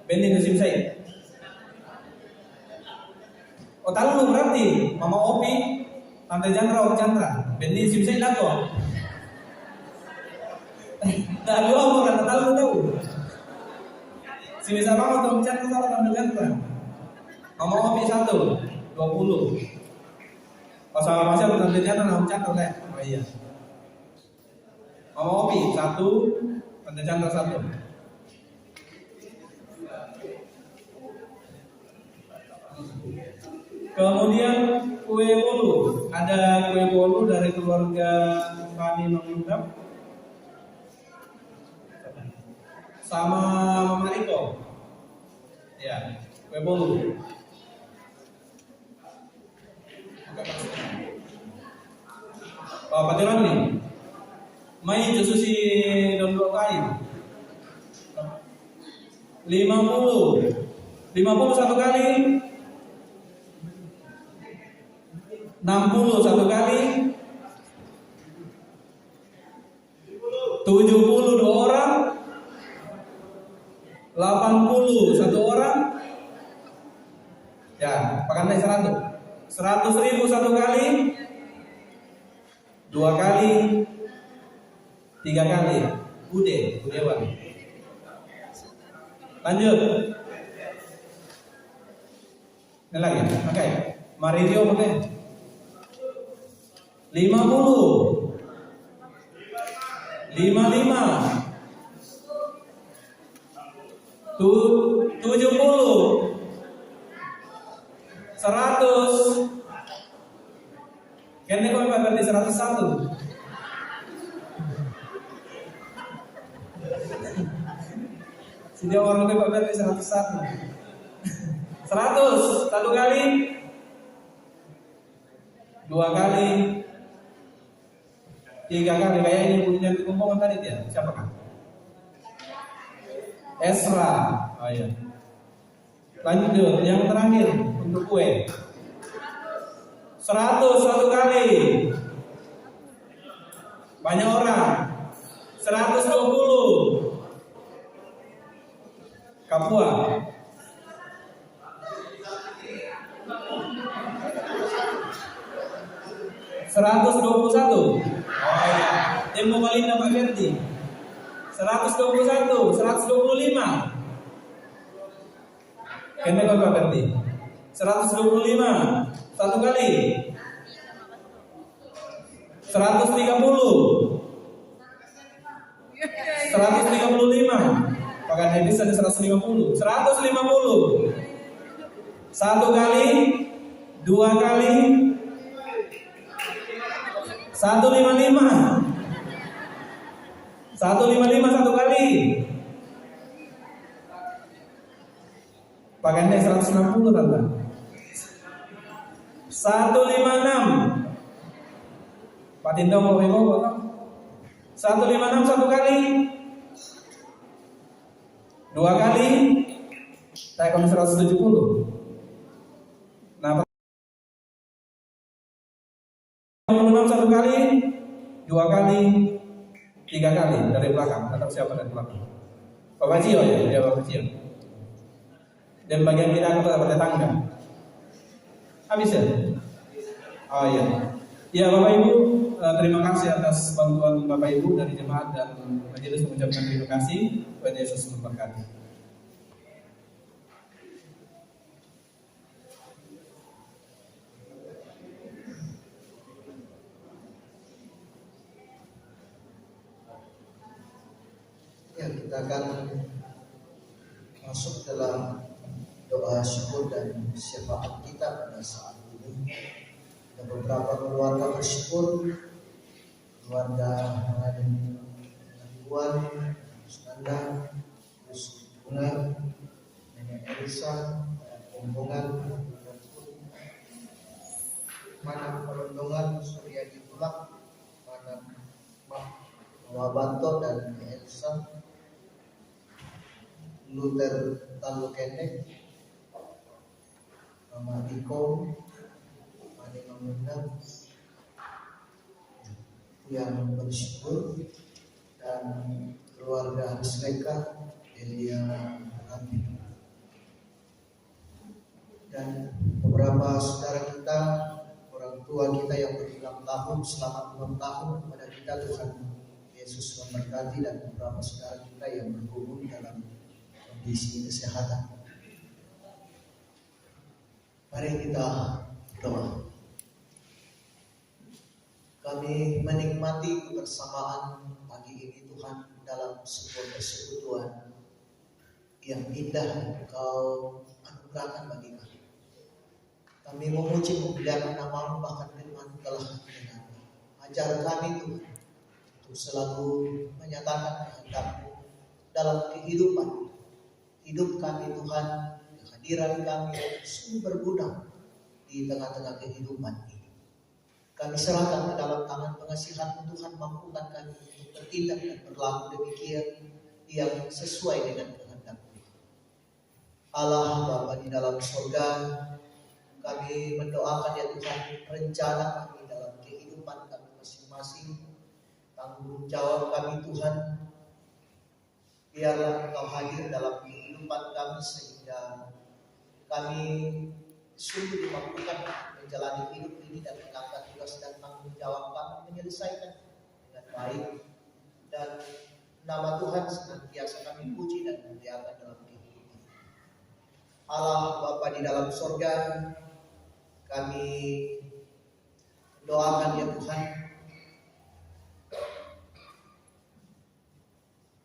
Bending musim saya. Oh tahu lu berarti Mama Opi, Tante Chandra, Om Chandra. Bending musim saya laku. Dah 2 orang tahu. Si bisa banget Om Chandra sama Tante Chandra. Mama Opi 1, 20. Oh sama masih ada Tante Chandra, Om Chandra deh. Oh iya. Mama Opi 1, Tante Chandra 1. Kemudian kue bolu, ada kue bolu dari keluarga kami mengundang sama Mama Riko. Ya, kue bolu. Pak Patiran nih, main justru si dondok kayu. 50 satu kali. 60 satu kali. 70 2 orang. 80 1 orang. Ya, pakai naik 100. 100.000 satu kali. 2 kali. 3 kali. Udah. Lanjut. Ini lagi. Oke. Mario pakai 50 55 70 100. Kayaknya kau pakai 101. Sini orang lebih pakai 101. 100 satu kali. 2 kali. 3 kali. Kayak ini punya dikumpulkan tadi dia. Siapa kan? Esra. Oh iya. Lanjut yang terakhir untuk kue. 100 satu kali. Banyak orang. 120. Kapua. 121. Oh iya. Yang mau balik Pak Berti. 121, 125. Kena Pak Berti. 125 satu kali. 130. 135. Pakai habis ada 150. 150. Satu kali. 2 2 kali, 155. 155 1 kali. Pakaiannya 160 tante. 156. Pak Tindong mau ibu 156 1 kali. 2 kali. Saya kami 170. Nah, 156 1 kali, 2 kali, 3 kali dari belakang. Atau siapa dari belakang? Bapak Cio ya, dia Bapak Cio. Dan bagian kita kepada tetangga. Habis ya? Oh iya. Ya Bapak Ibu, terima kasih atas bantuan Bapak Ibu dari jemaat dan majelis mengucapkan terima kasih. Tuhan Yesus memberkati.
Ya, kita akan masuk dalam doa syukur dan syafaat kita pada saat ini. Ada beberapa keluarga bersyukur, keluarga Raden Puan, Sanda, Gus Bunga, Nenek Elisa, rombongan mana perundungan Surya Ditulak, mana Wabanto dan Elsa, Luther Talukendek, Mama Iko, Mani Mengundang yang bersyukur, dan keluarga Hasleka, Elia Rami, dan beberapa saudara kita, orang tua kita yang berulang tahun, selamat ulang tahun kepada kita. Tuhan Yesus memberkati, dan beberapa saudara kita yang bergumul dalam kondisi kesehatan. Mari kita doa. Kami menikmati kebersamaan pagi ini Tuhan dalam sebuah persekutuan yang indah Engkau anugerahkan bagi kami. Kami memuji memuliakan nama-Mu, bahkan firman telah mendengar. Ajar kami Tuhan untuk selalu menyatakan kehendak-Mu dalam kehidupan hidup kami Tuhan. Kehadiran kami sungguh berguna di tengah-tengah kehidupan ini. Kami serahkan ke dalam tangan pengasihan-Mu Tuhan. Mampukan kami untuk bertindak dan berlaku demikian yang sesuai dengan kehendak-Mu. Allah Bapa di dalam surga, kami mendoakan ya Tuhan, rencana kami dalam kehidupan kami masing-masing, tanggung jawab kami Tuhan, biarlah Engkau hadir dalam kehidupan kami sehingga kami sungguh dimampukan menjalani hidup ini dan menangkan tugas dan tanggung jawab kami, menyelesaikan dengan baik, dan nama Tuhan senantiasa kami puji dan muliakan dalam kehidupan. Allah Bapa di dalam surga, kami doakan ya Tuhan,